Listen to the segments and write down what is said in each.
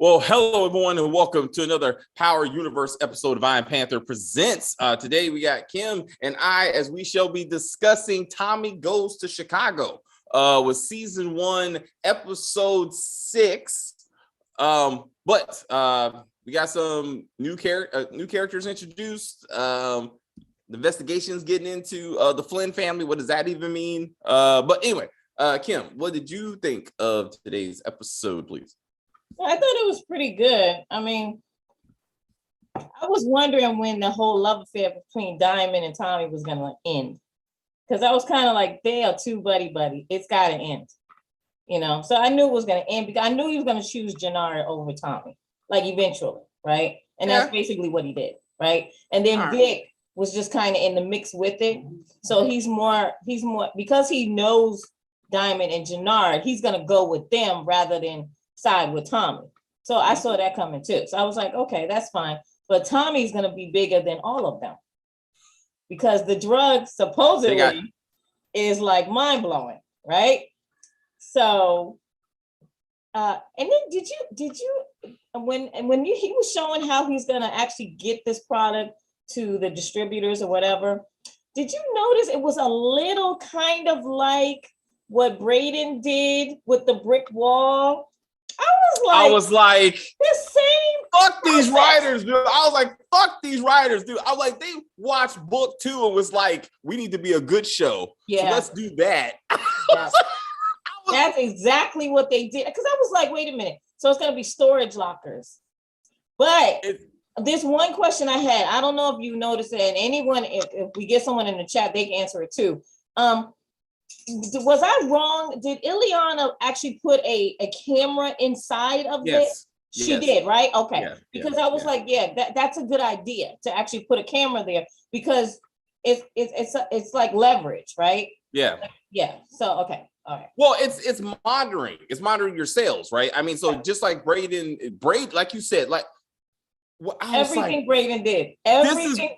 Well, hello, everyone, and welcome to another Power Universe episode of Iron Panther Presents. Today, we got Kim and I, as we shall be discussing Tommy Goes to Chicago with Season 1, Episode 6. But we got some new characters introduced. The investigation's getting into the Flynn family. What does that even mean? But anyway, Kim, what did you think of today's episode, please? I thought it was pretty good. I mean, I was wondering when the whole love affair between Diamond and Tommy was going to end. Because I was kind of like, they are too buddy-buddy. It's got to end. You know, so I knew it was going to end because I knew he was going to choose Jenard over Tommy, like eventually, right? And that's basically what he did, right? And then Vic was just kind of in the mix with it. So he's more, because he knows Diamond and Jenard, he's going to go with them rather than side with Tommy. So I saw that coming too. So I was like, okay, that's fine. But Tommy's going to be bigger than all of them because the drug supposedly is like mind blowing, right? So, and then did you, when he was showing how he's going to actually get this product to the distributors or whatever, did you notice it was a little kind of like what Braden did with the brick wall? I was like, the same. Fuck these writers, dude. I was like, fuck these writers, dude. I was like, they watched book 2 and was like, we need to be a good show. Yeah. So let's do that. Yeah. That's exactly what they did. Because I was like, wait a minute. So it's going to be storage lockers. But there's one question I had. I don't know if you noticed it. And anyone, if we get someone in the chat, they can answer it too. Was I wrong? Did Ileana actually put a camera inside of this? She did, right? Okay. Yeah, because I was like, that's a good idea to actually put a camera there because it's like leverage, right? Yeah. Yeah. So okay. All right. Well, it's monitoring. It's monitoring your sales, right? I mean, so just like Braden, like you said, like everything Braden did. Everything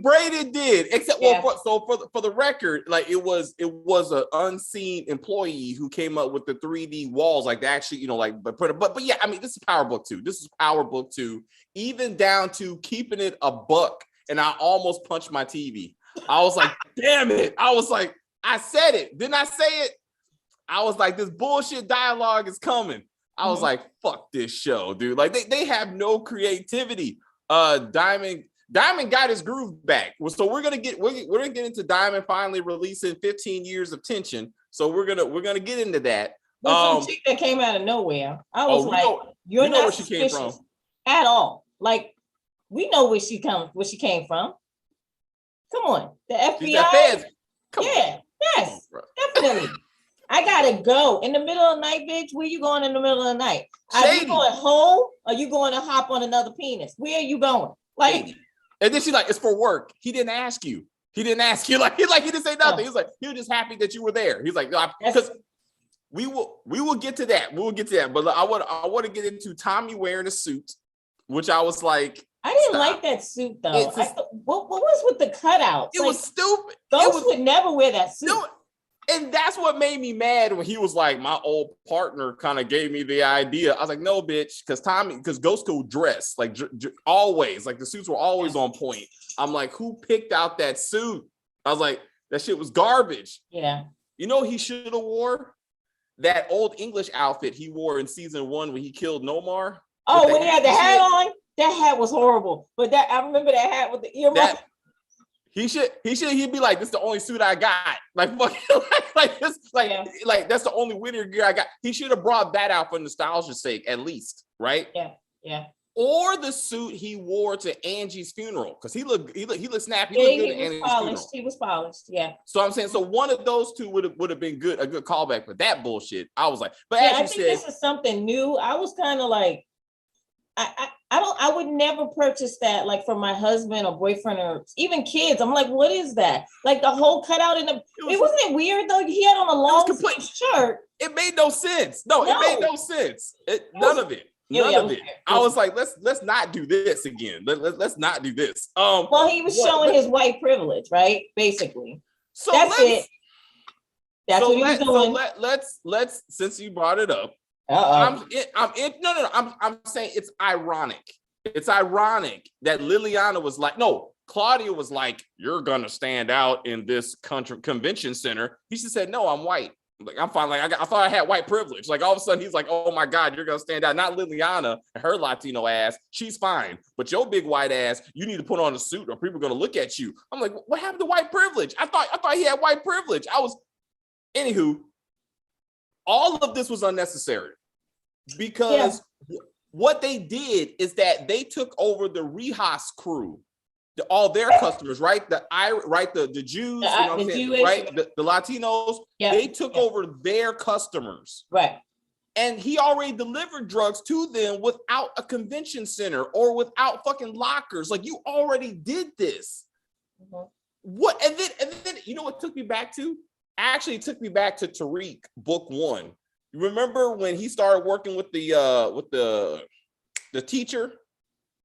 Braden did, except for the record, like it was an unseen employee who came up with the 3D walls, like they actually, you know, like but yeah, I mean, this is Power Book 2. This is Power Book 2, even down to keeping it a buck, and I almost punched my TV. I was like, damn it! I was like, I said it, didn't I say it? I was like, this bullshit dialogue is coming. I was like, fuck this show, dude. Like they have no creativity. Diamond got his groove back. So we're gonna get into Diamond finally releasing 15 Years of Tension. So we're gonna get into that. Some chick that came out of nowhere. I was you're not where she came from at all. Like we know where she came from. Come on, the FBI. Come on. Yes, definitely. I gotta go in the middle of the night, bitch. Where you going in the middle of the night? Are you going home? Or are you going to hop on another penis? Where are you going? Like, and then she's like, "It's for work." He didn't ask you. He didn't say nothing. No. He was like, he was just happy that you were there. He's like, because we will get to that. We will get to that. But I want to get into Tommy wearing a suit, which I was like, I didn't like that suit though. What was with the cutouts? It was stupid. Ghost would never wear that suit. No, and that's what made me mad when he was like, my old partner kind of gave me the idea. I was like, no, bitch, because Ghost could dress like always, like the suits were always on point. I'm like, who picked out that suit? I was like, that shit was garbage. Yeah. You know, he should have wore that old English outfit he wore in season 1 when he killed Nomar. Oh, when he had the hat on, that hat was horrible. But I remember that hat with the earmuffs. He'd be like, this is the only suit I got. Like, like that's the only winter gear I got. He should have brought that out for nostalgia's sake, at least, right? Yeah. Or the suit he wore to Angie's funeral, because he looked snappy. He looked good at Angie's funeral. He was polished, yeah. So I'm saying, so one of those two would have been a good callback. But that bullshit, I was like, but I think this is something new. I was kind of like, I would never purchase that like for my husband or boyfriend or even kids. I'm like, what is that? Like the whole cutout it wasn't it weird though? He had on a long shirt. It made no sense. No, it made no sense. None of it. I was like, let's not do this again. Let's not do this. Well, he was showing his white privilege, right? Basically. So that's it. That's what he was doing. So let's since you brought it up, I'm saying it's ironic. It's ironic that Liliana was like, no, Claudia was like, you're gonna stand out in this convention center. He just said, no, I'm white. Like, I'm fine. Like, I thought I had white privilege. Like, all of a sudden, he's like, oh my God, you're gonna stand out. Not Liliana and her Latino ass. She's fine. But your big white ass, you need to put on a suit or people are gonna look at you. I'm like, what happened to white privilege? I thought he had white privilege. Anywho, all of this was unnecessary because what they did is that they took over the Rijas crew. All their customers, right? The Jews, the Latinos, they took over their customers. Right. And he already delivered drugs to them without a convention center or without fucking lockers. Like, you already did this. Mm-hmm. What? And then you know what took me back to? Actually, it took me back to Tariq, book 1. You remember when he started working with the teacher?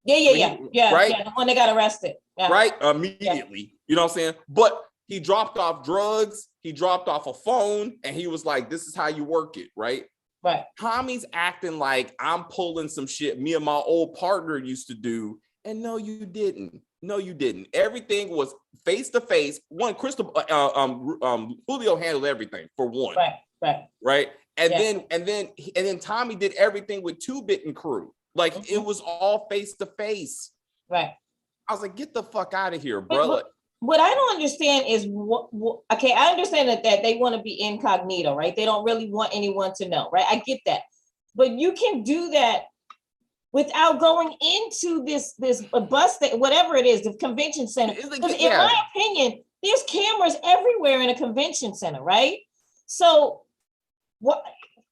Yeah. Right? Yeah, the one that got arrested. Yeah. Right? Immediately. Yeah. You know what I'm saying? But he dropped off drugs, he dropped off a phone, and he was like, this is how you work it, right? Right. Tommy's acting like I'm pulling some shit me and my old partner used to do. And no, you didn't. No, you didn't. Everything was face to face. One, Julio handled everything for one. Right. And then Tommy did everything with 2-Bit and crew. Like, it was all face to face. Right. I was like, get the fuck out of here, bro. What I don't understand is okay, I understand that they want to be incognito, right? They don't really want anyone to know, right? I get that. But you can do that without going into this bus, whatever it is, the convention center. In my opinion, there's cameras everywhere in a convention center, right? So what?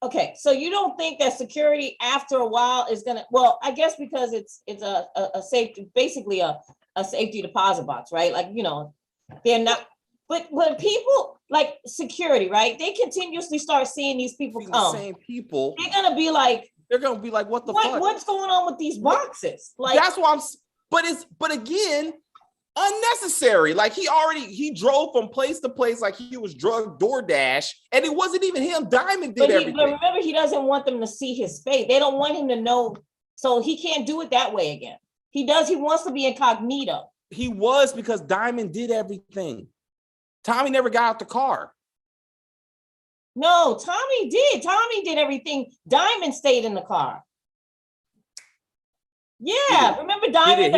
Okay, so you don't think that security after a while is gonna? Well, I guess because it's a safety, basically a safety deposit box, right? Like, you know, they're not. But when people like security, right? They continuously start seeing these people come. The same people. They're gonna be like, what the fuck? What's going on with these boxes? Like, that's why but again, unnecessary. Like, he drove from place to place like he was drug DoorDash, and it wasn't even him. Diamond did everything. But remember, he doesn't want them to see his face. They don't want him to know, so he can't do it that way again. He wants to be incognito. He was, because Diamond did everything. Tommy never got out the car. No, Tommy did. Tommy did everything. Diamond stayed in the car. Yeah, remember Diamond?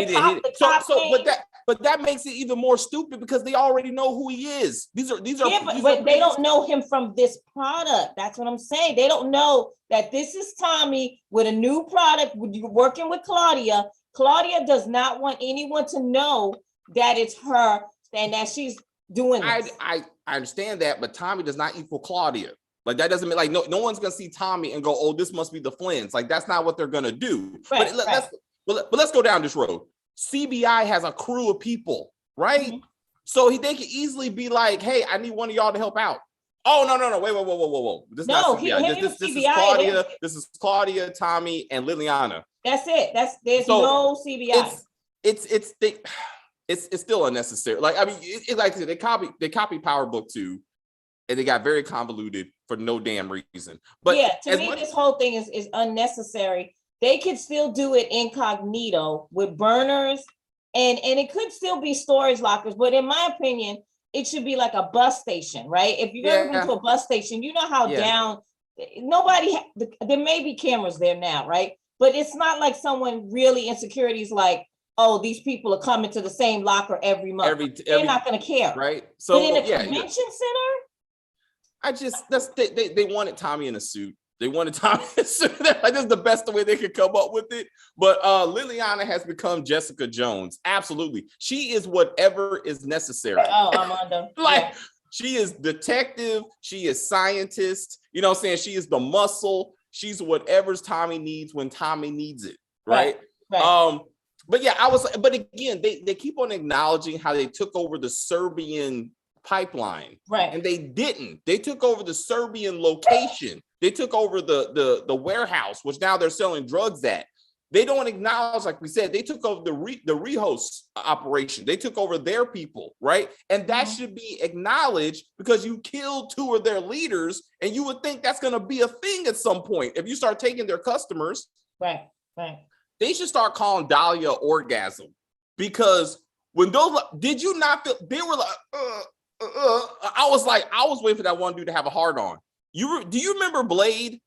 But that makes it even more stupid because they already know who he is. But they don't know him from this product. That's what I'm saying. They don't know that this is Tommy with a new product, working with Claudia. Claudia does not want anyone to know that it's her and that she's doing this. I understand that, but Tommy does not equal Claudia. Like, that doesn't mean, like, no one's gonna see Tommy and go, oh, this must be the Flynns. Like, that's not what they're gonna do. But let's go down this road. CBI has a crew of people, right? Mm-hmm. So they could easily be like, hey, I need one of y'all to help out. Oh, no, wait, whoa. This is not CBI. This is Claudia. This is Claudia, Tommy, and Liliana. That's it. There's no CBI. It's still unnecessary. Like, I mean, like I said, they copied Power Book 2, and they got very convoluted for no damn reason. But yeah, to me, this whole thing is unnecessary. They could still do it incognito with burners, and it could still be storage lockers. But in my opinion, it should be like a bus station, right? If you've ever been to a bus station, you know how down, there may be cameras there now, right? But it's not like someone really in security is like, oh, these people are coming to the same locker every month. They're not going to care. Right. So but in a convention center, they wanted Tommy in a suit. They wanted Tommy in a suit. Like, this is the best way they could come up with it. But Liliana has become Jessica Jones. Absolutely. She is whatever is necessary. Oh, Armando. She is detective. She is scientist. You know what I'm saying? She is the muscle. She's whatever's Tommy needs when Tommy needs it. Right. But yeah, but again, they keep on acknowledging how they took over the Serbian pipeline. Right. And they didn't. They took over the Serbian location. They took over the warehouse, which now they're selling drugs at. They don't acknowledge, like we said, they took over the rehost operation. They took over their people, right? And that should be acknowledged because you killed 2 of their leaders, and you would think that's going to be a thing at some point. If you start taking their customers, right. They should start calling Dahlia Orgasm, because when those, did you not feel, they were like, I was waiting for that one dude to have a hard on. Do you remember Blade?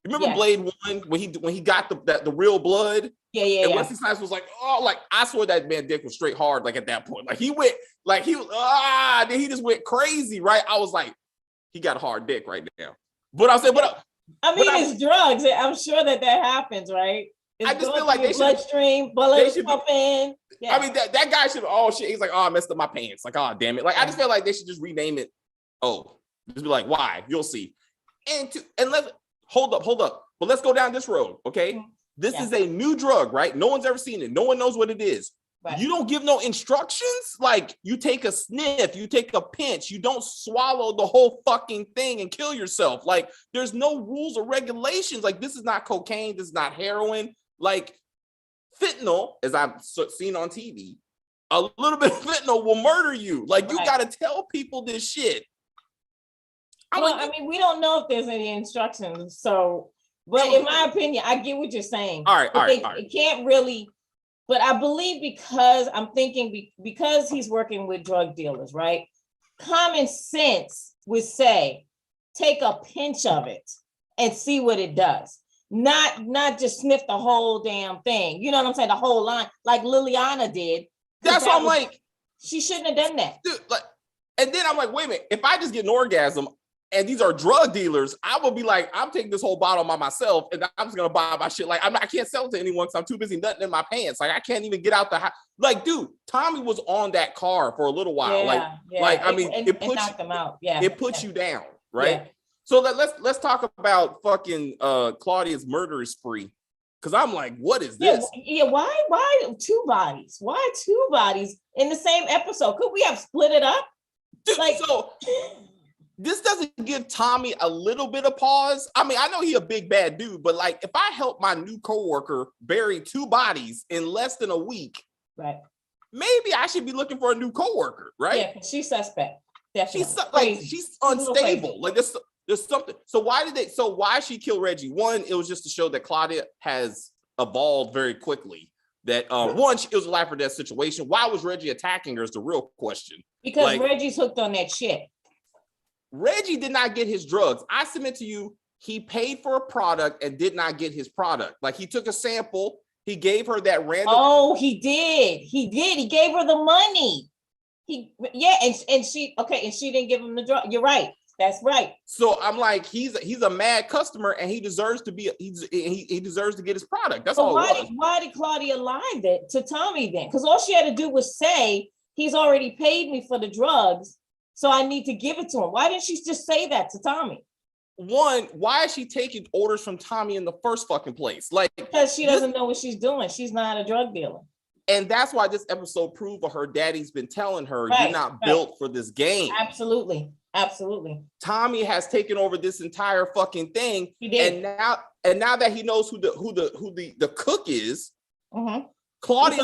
Remember Blade 1 when he got the real blood? Yeah. And Wesley Snipes was like, oh, like I swear that man dick was straight hard. Like at that point, like he went, like then he just went crazy, right? I was like, he got a hard dick right now. But I said, it's drugs. I'm sure that happens, right? It's I just feel like they should bloodstream, bullets pumping. Yeah. I mean, that guy should. Oh shit, he's like, oh, I messed up my pants. Like, oh damn it. Like, I just feel like they should just rename it. Oh, just be like, why? You'll see. And let's hold up. But let's go down this road, okay? This is a new drug, right? No one's ever seen it. No one knows what it is. Right. You don't give no instructions. Like, you take a sniff, you take a pinch, you don't swallow the whole fucking thing and kill yourself. Like, there's no rules or regulations. Like, this is not cocaine. This is not heroin. Like, fentanyl, as I've seen on TV, a little bit of fentanyl will murder you. Like, you got to tell people this shit. I mean, we don't know if there's any instructions. So, but in my opinion, I get what you're saying. All right. It can't really, but I believe because I'm thinking because he's working with drug dealers, right? Common sense would say, take a pinch of it and see what it does. Not just sniff the whole damn thing. You know what I'm saying? The whole line, like Liliana did. That's why I'm like, she shouldn't have done that. Dude, like, and then I'm like, wait a minute. If I just get an orgasm and these are drug dealers, I will be like, I'm taking this whole bottle by myself, and I'm just gonna buy my shit. Like, I can't sell it to anyone because I'm too busy nutting in my pants. Like, I can't even get out the house. Like, dude, Tommy was on that car for a little while. Like I mean, it puts knocked him out. Yeah, it puts you down, right? Yeah. So let's talk about fucking Claudia's murder spree, because I'm like, what is this? Yeah. Why 2 bodies? Why 2 bodies in the same episode? Could we have split it up? Dude, like, so this doesn't give Tommy a little bit of pause. I mean, I know he a big bad dude, but like, if I help my new coworker bury 2 bodies in less than a week, right? Maybe I should be looking for a new coworker, right? Yeah, she's suspect. Definitely. She's unstable. Like, there's something. So why she killed Reggie? One, it was just to show that Claudia has evolved very quickly. That it was a life or death situation. Why was Reggie attacking her is the real question. Because Reggie's hooked on that shit. Reggie did not get his drugs. I submit to you, he paid for a product and did not get his product. Like, he took a sample, he gave her that random. Oh, he did. He gave her the money. And she didn't give him the drug. You're right. That's right. So I'm like, he's a mad customer, and he deserves to be. He deserves to get his product. That's all. Why did Claudia lie to Tommy then? Because all she had to do was say, he's already paid me for the drugs, so I need to give it to him. Why didn't she just say that to Tommy? One, why is she taking orders from Tommy in the first fucking place? Like, because she doesn't know what she's doing. She's not a drug dealer. And that's why this episode proved what her daddy's been telling her, you're not built for this game. Absolutely. Tommy has taken over this entire fucking thing. He did. And now that he knows who the cook is, Claudia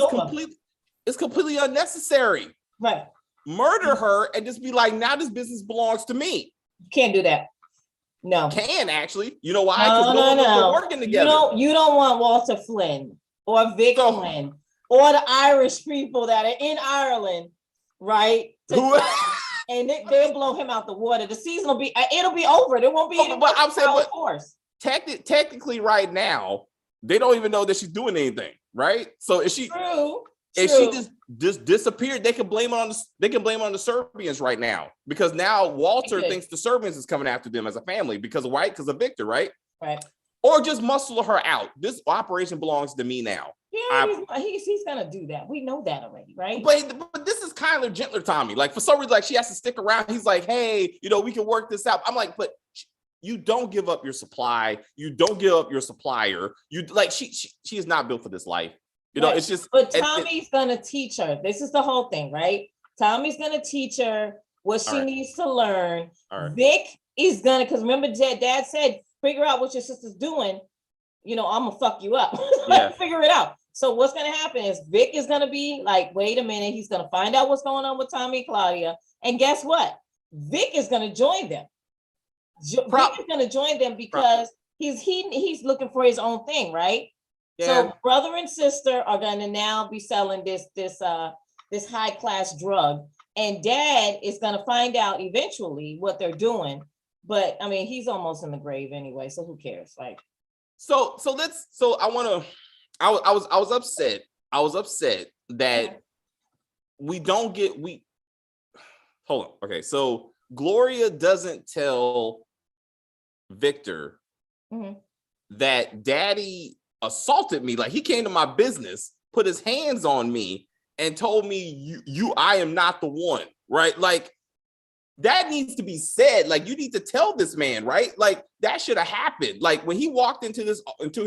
is completely unnecessary. Right. Murder her and just be like, now this business belongs to me. Can't do that. No. Can actually. You know why? Because no. We're working together. You don't want Walter Flynn or Vic Flynn or the Irish people that are in Ireland, right? And they'll blow him out the water. The season will be over. There won't be any but I'm saying, but force. Technically right now, they don't even know that she's doing anything, right? So if she just disappeared, they can blame it on the Serbians right now, because now Walter thinks the Serbians is coming after them as a family because of Victor, right? Right. Or just muscle her out. This operation belongs to me now. Yeah, he's gonna do that. We know that already, right? But this is kind of gentler Tommy. Like, for some reason, like, she has to stick around. He's like, hey, we can work this out. I'm like, but you don't give up your supply. You don't give up your supplier. You like she is not built for this life. It's just. But Tommy's gonna teach her. This is the whole thing, right? Tommy's gonna teach her what she needs to learn. All right. Vic is gonna, because remember, Dad said, figure out what your sister's doing. you know, I'm gonna fuck you up. Yeah. Figure it out. So what's gonna happen is Vic is gonna be like, wait a minute, he's gonna find out what's going on with Tommy and Claudia. And guess what? Vic is gonna join them. Vic is gonna join them because he's looking for his own thing, right? Yeah. So brother and sister are gonna now be selling this high class drug, and dad is gonna find out eventually what they're doing. But I mean, he's almost in the grave anyway, so who cares? Like, I was upset. I was upset that hold on. Okay, so Gloria doesn't tell Victor that daddy assaulted me. Like, he came to my business, put his hands on me, and told me I am not the one, right? Like, that needs to be said. Like, you need to tell this man, right? Like, that should have happened. Like, when he walked into his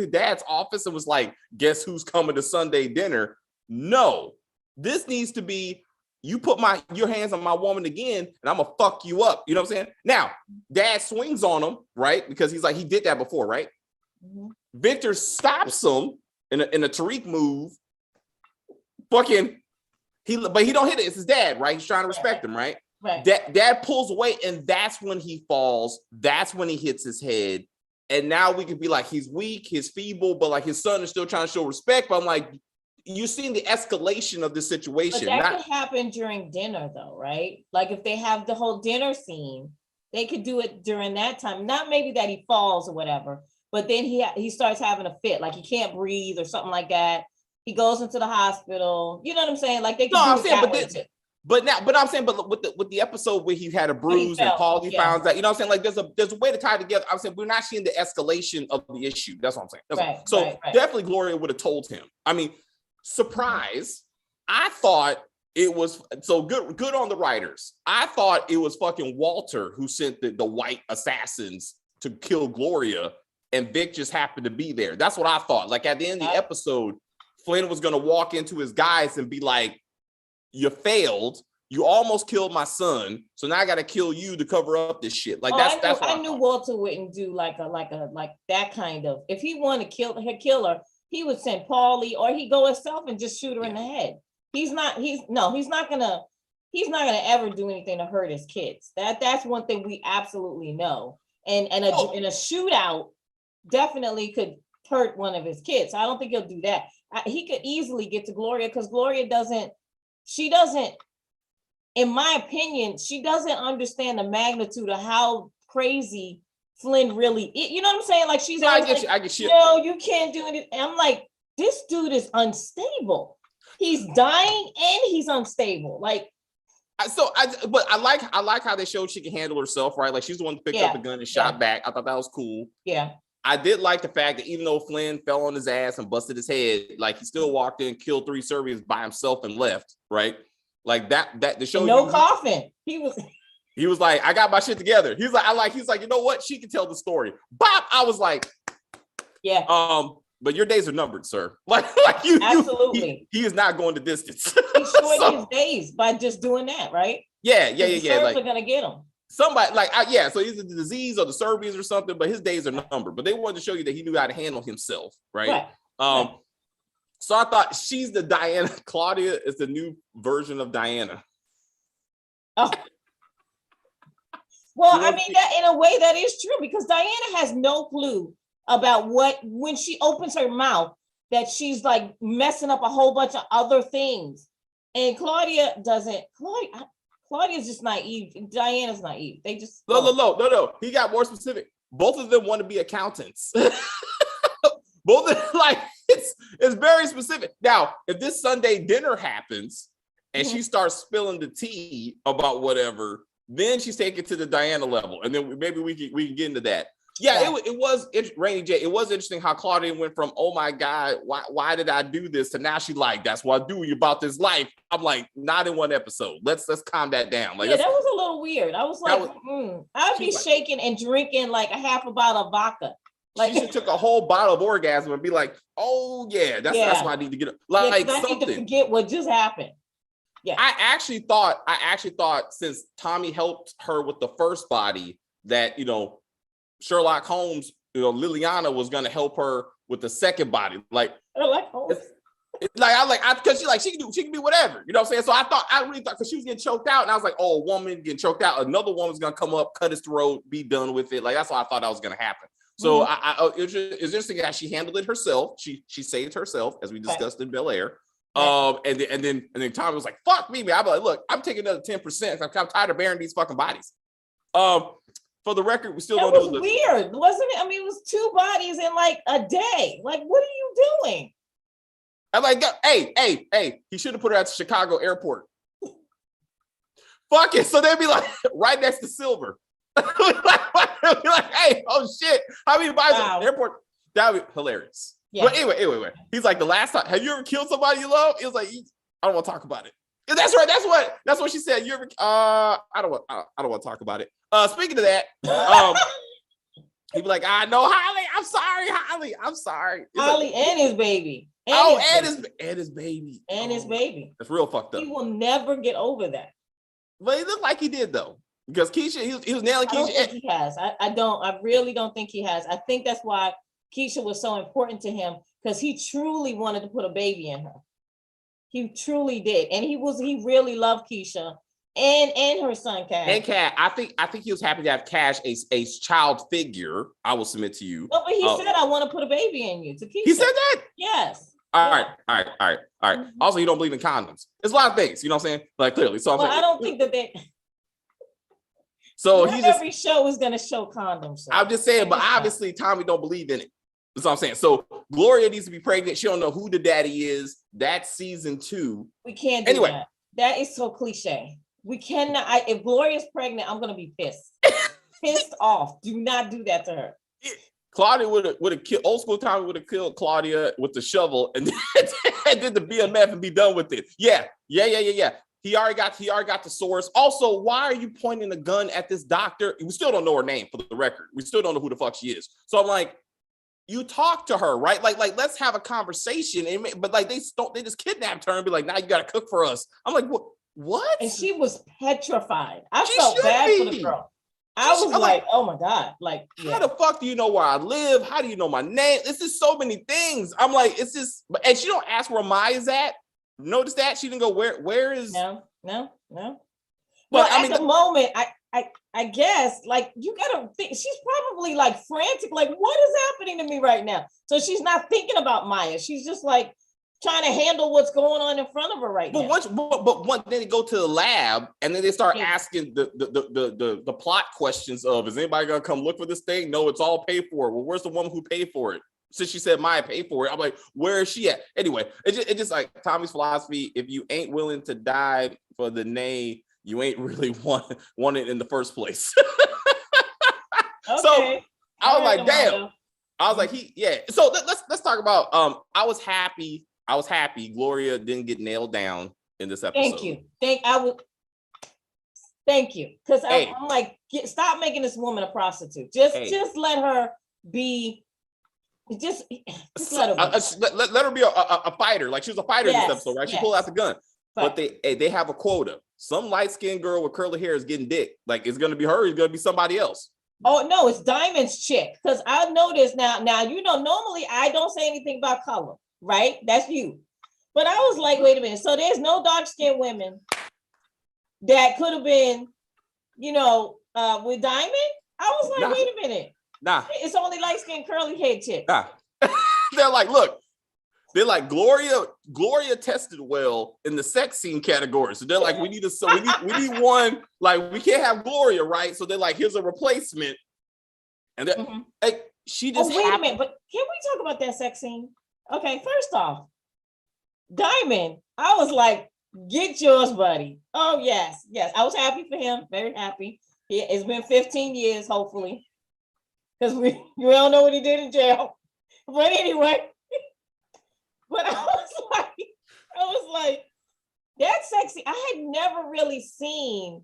dad's office and was like, guess who's coming to Sunday dinner? No, this needs to be, you put your hands on my woman again, and I'm gonna fuck you up. You know what I'm saying? Now, dad swings on him, right? Because he's like, he did that before, right? Victor stops him in a Tariq move. But he don't hit it. It's his dad, right? He's trying to respect him, right? Right. Dad pulls away, and that's when he falls. That's when he hits his head. And now we could be like, he's weak, he's feeble, but like his son is still trying to show respect. But I'm like, you're seeing the escalation of this situation. But that could happen during dinner, though, right? Like, if they have the whole dinner scene, they could do it during that time. Not maybe that he falls or whatever, but then he starts having a fit, like he can't breathe or something like that. He goes into the hospital. You know what I'm saying? Like, they can do it that way too. But I'm saying, but with the episode where he had a bruise and Paulie found that, you know what I'm saying? Like, there's a way to tie it together. I'm saying we're not seeing the escalation of the issue. That's what I'm saying. So definitely Gloria would have told him. I mean, surprise. I thought it was so good on the writers. I thought it was fucking Walter who sent the white assassins to kill Gloria, and Vic just happened to be there. That's what I thought. Like, at the end of the episode, Flynn was gonna walk into his guys and be like, you failed. You almost killed my son, so now I got to kill you to cover up this shit. Like, that's what I knew Walter wouldn't do like that kind of. If he wanted to kill her, he would send Paulie, or he'd go himself and just shoot her in the head. He's not gonna ever do anything to hurt his kids. That's one thing we absolutely know. And a shootout definitely could hurt one of his kids. So I don't think he'll do that. He could easily get to Gloria, because Gloria doesn't, in my opinion, she doesn't understand the magnitude of how crazy Flynn really is. You know what I'm saying? Like, she's I get you. No, you can't do it. And I'm like, this dude is unstable. He's dying and he's unstable. Like, but I like how they showed she can handle herself, right? Like, she's the one who picked up the gun and shot back. I thought that was cool. Yeah. I did like the fact that even though Flynn fell on his ass and busted his head, like, he still walked in, killed 3 Serbians by himself and left, right? Like, that the show. No coffin. He was like, I got my shit together. He's like, you know what? She can tell the story. Bob, I was like, yeah. But your days are numbered, sir. Like absolutely. He is not going the distance. He's shorting his days by just doing that, right? Yeah. Serbs are gonna get him. Somebody so he's a disease or the Serbians or something, but his days are numbered. But they wanted to show you that he knew how to handle himself, right? So I thought she's the Diana. Claudia is the new version of Diana. Oh. Well, I mean, that in a way that is true, because Diana has no clue about when she opens her mouth, that she's like messing up a whole bunch of other things. And Claudia doesn't. Claudia's just naive. Diana's naive. They just no. He got more specific. Both of them want to be accountants. Both of them, like, it's very specific. Now, if this Sunday dinner happens and she starts spilling the tea about whatever, then she's taken to the Diana level, and then maybe we can get into that. Yeah, it was Rainy J. It was interesting how Claudia went from, oh my God, why did I do this, to now she like, that's what I do about this life. I'm like, not in one episode. Let's calm that down. Like, that was a little weird. I was like, I'd be shaking and drinking like a half a bottle of vodka. Like, she should took a whole bottle of orgasm and be like, oh yeah, that's what I need to get. Like, I need to forget what just happened. Yeah, I actually thought since Tommy helped her with the first body, that, Sherlock Holmes, Liliana was going to help her with the second body. Like, oh. Because she can do whatever, you know what I'm saying? So I really thought, because she was getting choked out, and I was like, oh, a woman getting choked out, another woman's gonna come up, cut his throat, be done with it. Like, that's what I thought that was gonna happen. So it's interesting how she handled it herself. She saved herself, as we discussed in Bel Air. And then Tommy was like, fuck me, man. I'm like, look, I'm taking another 10%. I'm tired of bearing these fucking bodies. For the record, we still don't know. It was weird, wasn't it? I mean, it was 2 bodies in like a day. Like, what are you doing? I'm like, hey, he should have put her at the Chicago airport. Fuck it. So they'd be like right next to Silver. Like, hey, oh shit. How many bodies at the airport? That would be hilarious. Yeah. But anyway. He's like, the last time, have you ever killed somebody you love? It was like, I don't want to talk about it. That's right. That's what she said. You ever I don't want to talk about it. Speaking of that, he'd be like, I know, Holly. I'm sorry, Holly. I'm sorry. Holly and his baby. And his baby. His baby. That's real fucked up. He will never get over that. But he looked like he did though. Because Keisha, he was nailing Keisha. I don't think he has. I really don't think he has. I think that's why Keisha was so important to him, because he truly wanted to put a baby in her. He truly did. And he really loved Keisha and her son Cash. And Cash. I think he was happy to have Cash, a child figure. I will submit to you. No, but he said, I want to put a baby in you, to Keisha. He said that? Yes. All right. Mm-hmm. Also, you don't believe in condoms. There's a lot of things, you know what I'm saying? Like, clearly. So I don't think that they... So not every show is going to show condoms. So. I'm just saying, but obviously Tommy don't believe in it. That's what I'm saying. So Gloria needs to be pregnant. She don't know who the daddy is. That's season 2. We can't do that. That is so cliche. We cannot. If Gloria's pregnant, I'm going to be pissed. Pissed off. Do not do that to her. Claudia would have killed, old school Tommy would have killed Claudia with the shovel and did the BMF and be done with it. Yeah. He already got the source. Also, why are you pointing a gun at this doctor? We still don't know her name, for the record. We still don't know who the fuck she is. So I'm like, you talk to her, right? Like let's have a conversation. But like they just kidnapped her and be like, now you got to cook for us. I'm like, what? And she was petrified. I felt bad for the girl. I was like, oh my God. Like, how the fuck do you know where I live? How do you know my name? This is so many things. I'm like, it's just, and she don't ask where Maya's at. Notice that she didn't go, where is? No. But at the moment, I guess, like, you gotta think, she's probably like frantic, like, what is happening to me right now? So she's not thinking about Maya. She's just like trying to handle what's going on in front of her right now. But then they go to the lab and then they start asking the plot questions of, is anybody gonna come look for this thing? No, it's all paid for. Well, where's the woman who paid for it? Since she said Maya paid for it, I'm like, where is she at? Anyway, it just like Tommy's philosophy. If you ain't willing to die for the nay, you ain't really want it in the first place. Okay. So I was like, damn. I was like, So let's talk about. I was happy. Gloria didn't get nailed down in this episode. Thank you. Thank you. Because I'm like, stop making this woman a prostitute. Just let her be. Just let her be a fighter. Like she was a fighter in this episode, right? She pulled out the gun. But they have a quota. Some light-skinned girl with curly hair is getting dick. Like it's gonna be her, it's gonna be somebody else. Oh no, it's Diamond's chick. Because I noticed now, you know, normally I don't say anything about color, right? That's you. But I was like, wait a minute. So there's no dark-skinned women that could have been, you know, with Diamond? I was like, wait a minute. Nah. It's only light-skinned curly hair chick. Nah. They're like, look. They're like, Gloria tested well in the sex scene category. So they're like, we need one, like we can't have Gloria, right? So they're like, here's a replacement. And like she just wait a minute, but can we talk about that sex scene? Okay, first off, Diamond, I was like, get yours, buddy. Oh, yes. I was happy for him, very happy. It's been 15 years, hopefully. Because we all know what he did in jail. But anyway. But I was like, that's sexy. I had never really seen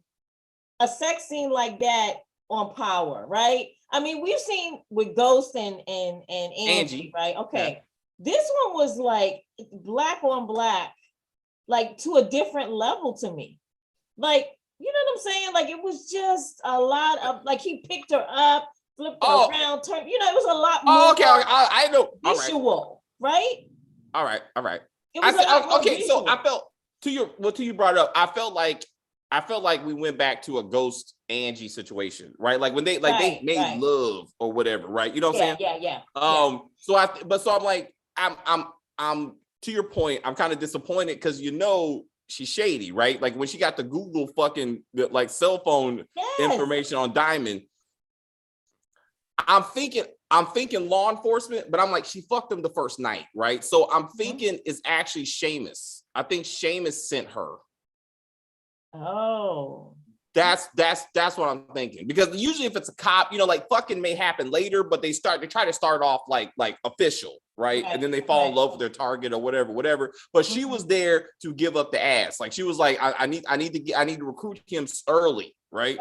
a sex scene like that on Power, right? I mean, we've seen with Ghost and Angie, right? Okay. Yeah. This one was like black on black, like to a different level to me. Like, you know what I'm saying? Like it was just a lot of, like he picked her up, flipped it around, turned. You know, it was a lot more. Oh, okay, I know. Visual, right? All right. It was Okay, visual. so I felt to you brought up. I felt like we went back to a Ghost Angie situation, right? Like when they made love or whatever, right? You know what I'm saying? Yeah. So I'm like, I'm to your point. I'm kind of disappointed because she's shady, right? Like when she got the Google fucking like cell phone information on Diamond. I'm thinking law enforcement, but I'm like, she fucked him the first night, right? So I'm thinking it's actually Seamus. I think Seamus sent her. Oh. That's what I'm thinking. Because usually if it's a cop, like fucking may happen later, but they try to start off like official, right? And then they fall in love with their target or whatever. But she was there to give up the ass. Like she was like, I need to recruit him early, right?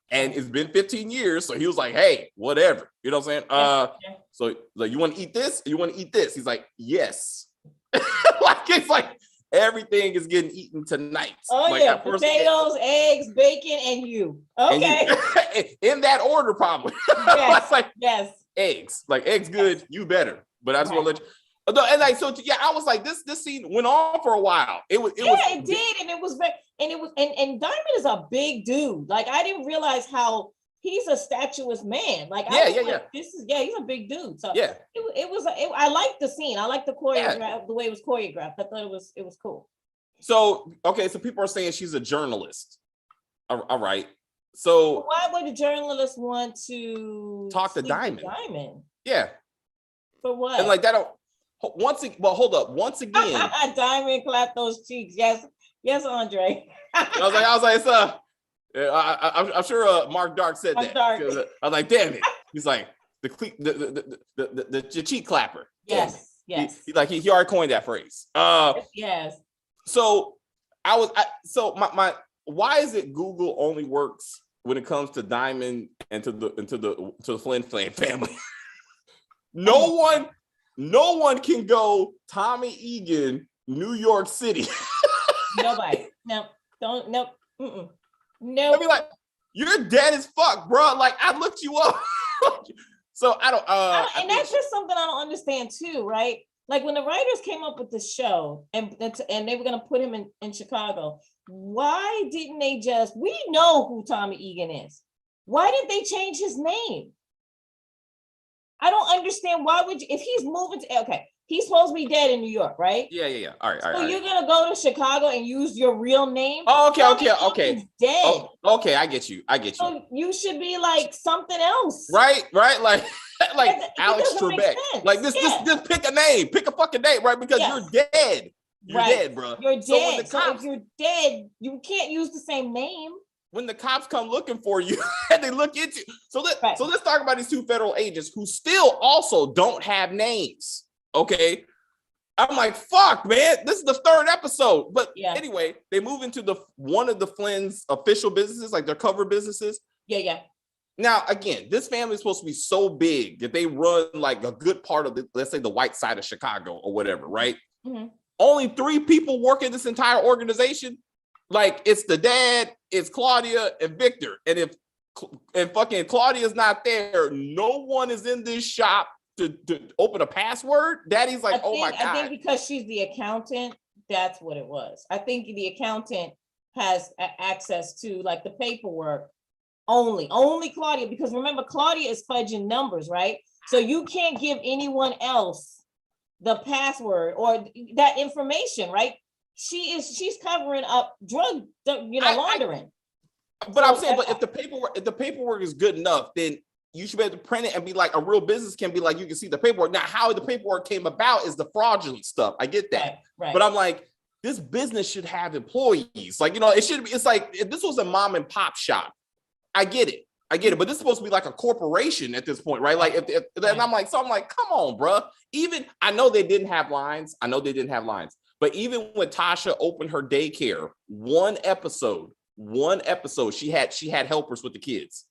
And it's been 15 years, so he was like, "Hey, whatever." You know what I'm saying? So like, you want to eat this? You want to eat this? He's like, "Yes." Like it's like everything is getting eaten tonight. Oh like, yeah, potatoes, eggs, bacon, and you. Okay. And in that order, probably. Yes. Like yes. Eggs, like eggs, good. You better. But I just want to let you. And like so, yeah, I was like, this scene went on for a while. It did, and it was very, and Diamond is a big dude. Like I didn't realize how he's a statuesque man. Like he's a big dude. So I liked the scene. I liked the choreograph, the way it was choreographed. I thought it was cool. So okay, so people are saying she's a journalist. All right. So why would a journalist want to talk to Diamond? Yeah. For what? And like that don't. Hold up. Once again, Diamond clapped those cheeks. Yes, Andre. I was like, I'm sure Mark Dark said that. I was like, damn it. He's like the cheek clapper. Yes. He already coined that phrase. Yes. So my why is it Google only works when it comes to Diamond and to the Flynn family? No one can go Tommy Egan, New York City. Nobody. No. Don't. Nope. No. I mean, like, you're dead as fuck, bro. Like, I looked you up. So I don't. And that's just something I don't understand too, right? Like when the writers came up with the show and they were gonna put him in Chicago, why didn't they we know who Tommy Egan is. Why didn't they change his name? I don't understand why would you, if he's moving to, he's supposed to be dead in New York, right? Yeah. All right. So you're going to go to Chicago and use your real name? Oh, okay. He's dead. Okay, I get you. So you should be like something else. Right? Like Alex Trebek. Like this, pick a name. Pick a fucking name, right? Because you're dead. You're dead, bro. You're dead. So if you're dead, you can't use the same name. When the cops come looking for you and they look into so let's talk about these two federal agents who still also don't have names. Okay. I'm like, fuck, man. This is the third episode. But anyway, they move into one of the Flynn's official businesses, like their cover businesses. Yeah. Now, again, this family is supposed to be so big that they run like a good part of let's say the white side of Chicago or whatever, right? Mm-hmm. Only 3 people work in this entire organization. Like it's the dad, it's Claudia and Victor. And if fucking Claudia's not there, no one is in this shop to open a password. Daddy's like, my God. I think because she's the accountant, that's what it was. I think the accountant has access to like the paperwork only Claudia, because remember, Claudia is fudging numbers, right? So you can't give anyone else the password or that information, right? She's covering up drug, laundering. But I'm saying, if the paperwork is good enough, then you should be able to print it and be like a real business can be like, you can see the paperwork. Now, how the paperwork came about is the fraudulent stuff. I get that. Right. But I'm like, this business should have employees. Like, it should be, it's like, if this was a mom and pop shop, I get it. But this is supposed to be like a corporation at this point, right? Like, and I'm like, come on, bro. Even, I know they didn't have lines. But even when Tasha opened her daycare, one episode, she had helpers with the kids.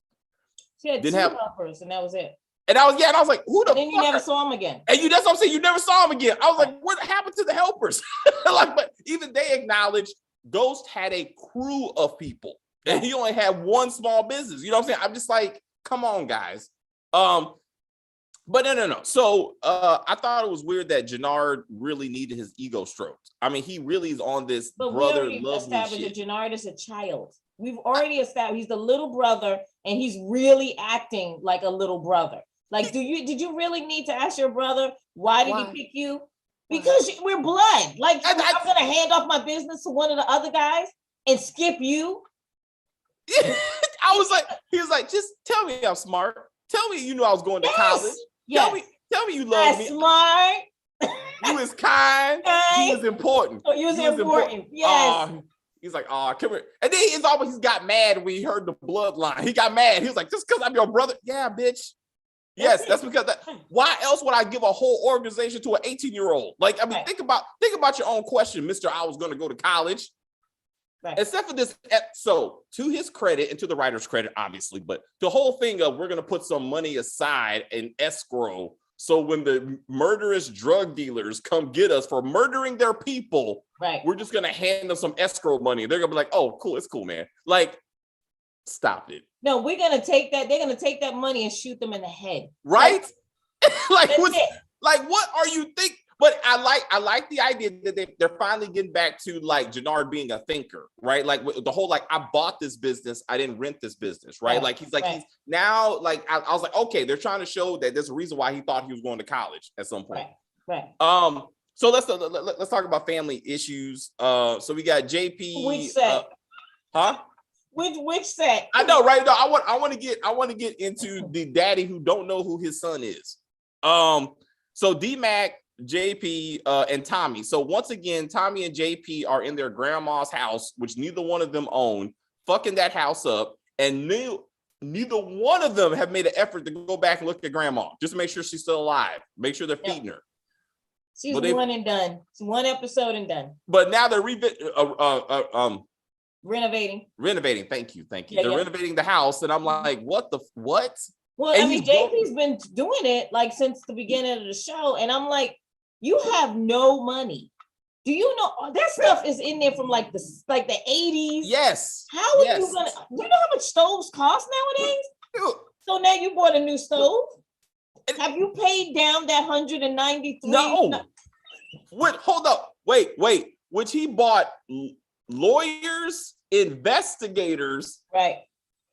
She had two helpers, and that was it. And I was like, who the fuck? Then you never saw them again. And that's what I'm saying. You never saw them again. I was like, what happened to the helpers? But even they acknowledged Ghost had a crew of people, and he only had one small business. You know what I'm saying? I'm just like, come on, guys. But no. So I thought it was weird that Jenard really needed his ego stroked. I mean, he really is on this but brother we already love me established shit. that Jenard is a child. We've already established he's the little brother, and he's really acting like a little brother. Like, did you really need to ask your brother why did he pick you? Because we're blood. Like, I'm gonna hand off my business to one of the other guys and skip you. I was like, he was like, just tell me I'm smart. Tell me you knew I was going to college. Yes. Tell me you love me. Smart. You was kind. You was important. Oh, you was important. Yes. He's like, oh, come here. And then he's got mad when he heard the bloodline. He got mad. He was like, just because I'm your brother. Yeah, bitch. Yes, that's because why else would I give a whole organization to an 18-year-old? Like, I mean, think about your own question, Mr. I was going to go to college. Right. Except for this. So to his credit and to the writer's credit, obviously, but the whole thing of we're going to put some money aside in escrow. So when the murderous drug dealers come get us for murdering their people, right, we're just going to hand them some escrow money. They're going to be like, oh, cool. It's cool, man. Like, stop it. No, we're going to take that. They're going to take that money and shoot them in the head. Right? Like what are you thinking? But I like the idea that they're finally getting back to like Jenard being a thinker, right? Like the whole like I bought this business, I didn't rent this business, right? Like he's like he's now like I was like, okay, they're trying to show that there's a reason why he thought he was going to college at some point. Right. So let's talk about family issues. So we got JP. Which set? Which set? I know, right? No, I want to get into the daddy who don't know who his son is. So D-Mac, JP, and Tommy. So once again, Tommy and JP are in their grandma's house, which neither one of them own, fucking that house up, and neither one of them have made an effort to go back and look at grandma just to make sure she's still alive, make sure they're feeding her. She's one and done. It's one episode and done. But now they're renovating. Thank you. They're renovating the house, and I'm like, what? Well, and I mean, JP's been doing it like since the beginning of the show, and I'm like, you have no money. Do you know that stuff is in there from like the 80s? Yes. How are you gonna? Do you know how much stoves cost nowadays? So now you bought a new stove. Have you paid down that 193? No. What? Hold up. Wait. Which he bought lawyers, investigators. Right.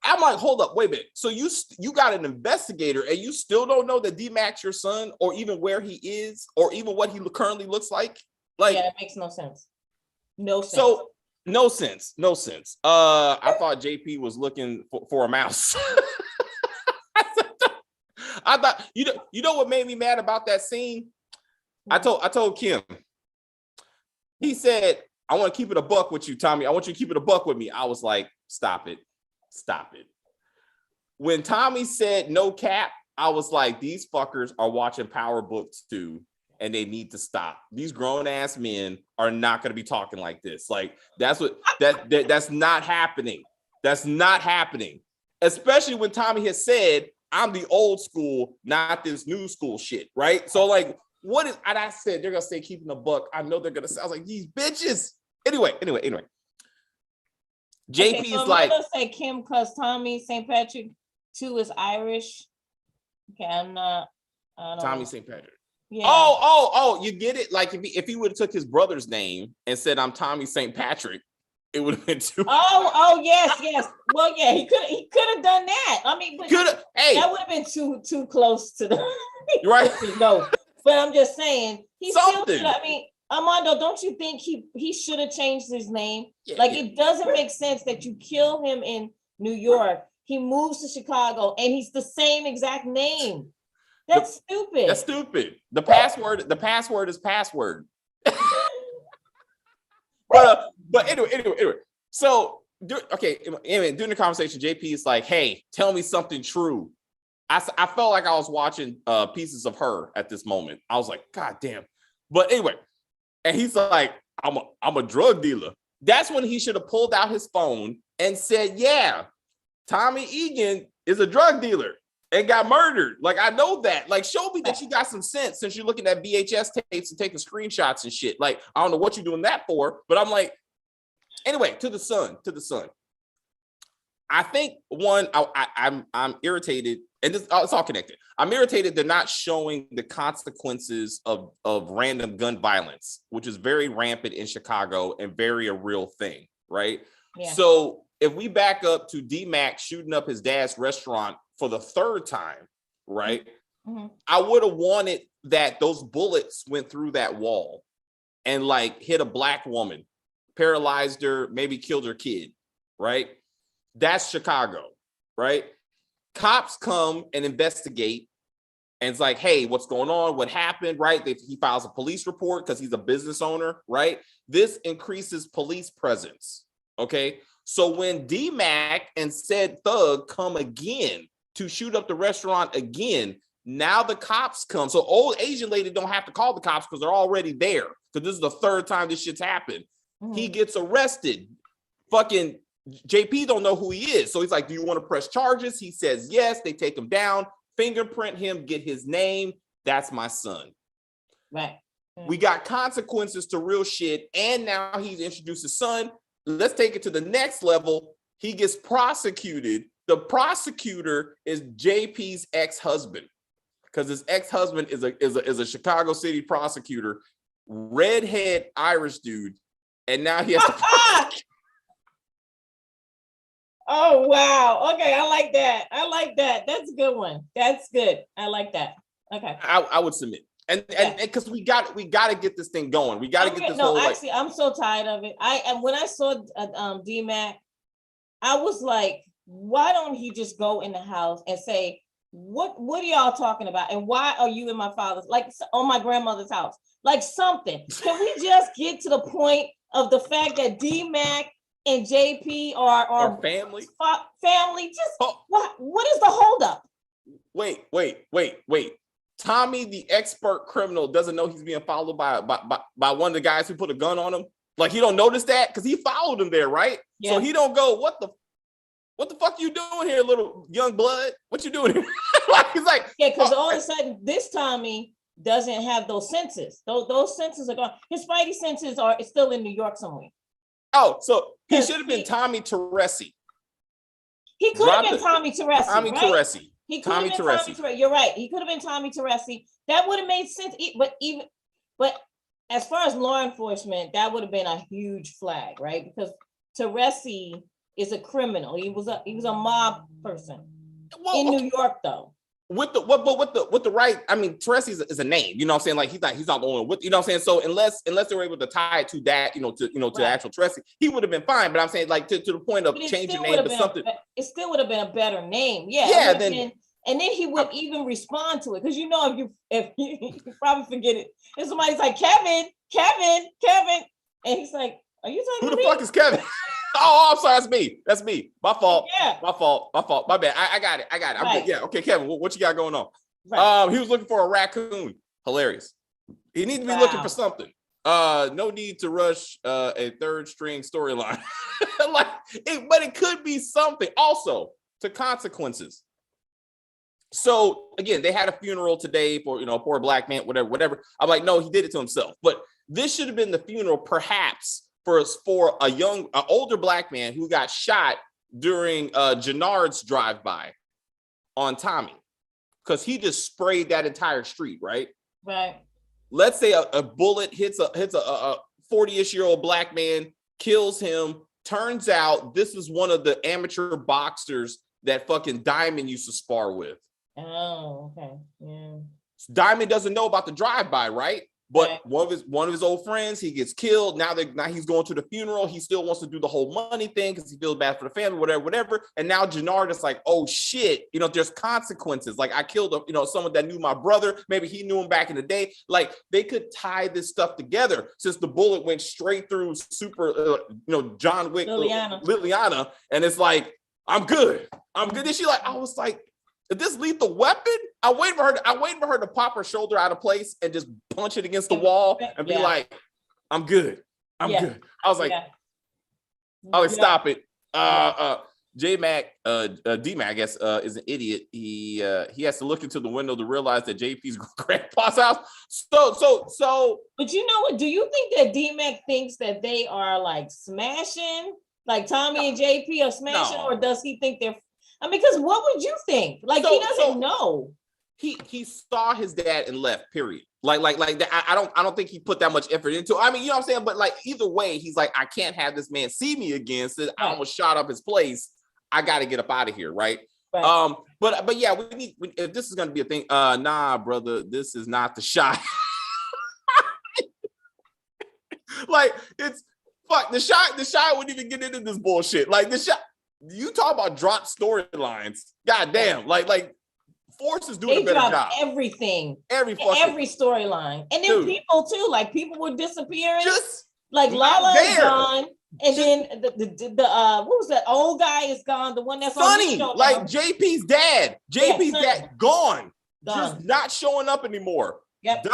I'm like, hold up, wait a minute. So you got an investigator and you still don't know that D-Mac's your son, or even where he is, or even what he currently looks like? Like, yeah, it makes no sense. No sense. So no sense. I thought JP was looking for a mouse. I thought, you know what made me mad about that scene? I told Kim. He said, I want to keep it a buck with you, Tommy. I want you to keep it a buck with me. I was like, stop it. When Tommy said no cap, I was like, these fuckers are watching Power Books too, and they need to stop. These grown ass men are not going to be talking like this. Like that's not happening. That's not happening. Especially when Tommy has said, I'm the old school, not this new school shit, right? So like, what is? And I said they're gonna say keeping the buck. I know they're gonna say. I was like, these bitches. Anyway. JP is like, I'm gonna say Kim because Tommy St. Patrick too is Irish. Okay, I'm not. Tommy St. Patrick. Yeah. Oh, you get it? Like if he would have took his brother's name and said I'm Tommy St. Patrick, it would have been too. Oh, yes. Well, yeah, he could have done that. I mean, that would have been too close to the right. No, but I'm just saying he something. Still should. I mean, Armando, don't you think he should have changed his name? It doesn't make sense that you kill him in New York. He moves to Chicago and he's the same exact name. That's stupid. That's stupid. The password is password. But anyway. So during the conversation, JP is like, "Hey, tell me something true." I felt like I was watching pieces of Her at this moment. I was like, God damn. But anyway, and he's like, I'm a drug dealer. That's when he should have pulled out his phone and said, yeah, Tommy Egan is a drug dealer and got murdered. Like, I know that. Like, show me that you got some sense since you're looking at VHS tapes and taking screenshots and shit. Like, I don't know what you're doing that for, but I'm like, anyway, to the sun. I think I'm irritated and this, it's all connected. I'm irritated they're not showing the consequences of random gun violence, which is very rampant in Chicago and very a real thing, right? Yeah. So if we back up to D-Mac shooting up his dad's restaurant for the third time, right? Mm-hmm. I would have wanted that those bullets went through that wall and like hit a black woman, paralyzed her, maybe killed her kid, right? That's Chicago, right? Cops come and investigate and it's like, hey, what's going on? What happened, right? He files a police report because he's a business owner, right? This increases police presence, okay? So when D-Mac and said thug come again to shoot up the restaurant again, now the cops come. So old Asian lady don't have to call the cops because they're already there. Because this is the third time this shit's happened. Mm-hmm. He gets arrested. Fucking JP don't know who he is. So he's like, do you want to press charges? He says yes. They take him down, fingerprint him, get his name. That's my son. Right. Mm-hmm. We got consequences to real shit. And now he's introduced his son. Let's take it to the next level. He gets prosecuted. The prosecutor is JP's ex-husband. Because his ex-husband is a Chicago City prosecutor, redhead Irish dude, and now he has to. Oh wow! Okay, I like that. I like that. That's a good one. That's good. I like that. Okay. I would submit, and because we got to get this thing going. We got to get this. No, actually, I'm so tired of it. And when I saw D-Mac, I was like, why don't he just go in the house and say, What are y'all talking about? And why are you in my father's, like on my grandmother's house? Like something. Can we just get to the point of the fact that D-Mac and JP are family? Family. Just what is the holdup? Wait. Tommy, the expert criminal, doesn't know he's being followed by one of the guys who put a gun on him. Like he don't notice that because he followed him there, right? Yeah. So he don't go, what the fuck you doing here, little young blood? What you doing here? He's like, yeah, because all of a sudden this Tommy doesn't have those senses. Those senses are gone. His spidey senses are still in New York somewhere. Oh, so he should have been Tommy Teresi. He could have been Tommy Teresi. Tommy Teresi. He could have been Tommy Teresi. You're right. He could have been Tommy Teresi. That would have made sense. But as far as law enforcement, that would have been a huge flag, right? Because Teresi is a criminal. He was a mob person in New York, though. With the right, I mean, Teresi is a name. You know what I'm saying? Like he's not the only one. You know what I'm saying? So unless they were able to tie it to that, to actual Teresi, he would have been fine. But I'm saying like to the point of changing name to something. It still would have been a better name. Yeah. And then he would even respond to it because if you probably forget it. And somebody's like Kevin, and he's like, "Are you talking to me? Who the fuck is Kevin?" Oh, I'm sorry. That's me. My fault. Yeah. My fault. My bad. I got it. Right. Yeah. Okay, Kevin, what you got going on? Right. He was looking for a raccoon. Hilarious. He needs to be looking for something. No need to rush a third string storyline. But it could be something. Also, to consequences. So again, they had a funeral today for poor black man, whatever. I'm like, no, he did it to himself. But this should have been the funeral, perhaps, for an older black man who got shot during Jenard's drive-by on Tommy, because he just sprayed that entire street, right? Right. Let's say a bullet hits a 40-ish-year-old black man, kills him. Turns out this is one of the amateur boxers that fucking Diamond used to spar with. Oh, okay. Yeah. Diamond doesn't know about the drive-by, right? But one of his old friends, he gets killed. Now he's going to the funeral. He still wants to do the whole money thing because he feels bad for the family, whatever. And now Jenard is like, oh shit, there's consequences. Like I killed someone that knew my brother. Maybe he knew him back in the day. Like they could tie this stuff together since the bullet went straight through John Wick, Liliana, and it's like, I'm good. And she I was like, is this lethal weapon? I waited for her to pop her shoulder out of place and just punch it against the wall and be like, I'm good. I'm good. I was like, stop it. D-Mac, I guess, is an idiot. He has to look into the window to realize that JP's grandpa's house. So. But you know what? Do you think that D-Mac thinks that they are like smashing, like Tommy and JP are smashing, or does he think they're? I mean, because what would you think? Like, he doesn't know. He saw his dad and left, period. Like that. I don't think he put that much effort into it. I mean, you know what I'm saying? But like either way, he's like, I can't have this man see me again. So I almost shot up his place. I got to get up out of here, right? But yeah, we need, if this is gonna be a thing, nah, brother, this is not the shot. Like, it's fuck the shot wouldn't even get into this bullshit. Like the shot, you talk about drop storylines. God damn, like Force is doing a better job. Everything, every storyline, and then people too. Like people were disappearing. Just like Lala is gone, and then the what was that old guy is gone. The one that's Sonny, on the show like now. JP's dad. JP's dad gone, just not showing up anymore. Yep.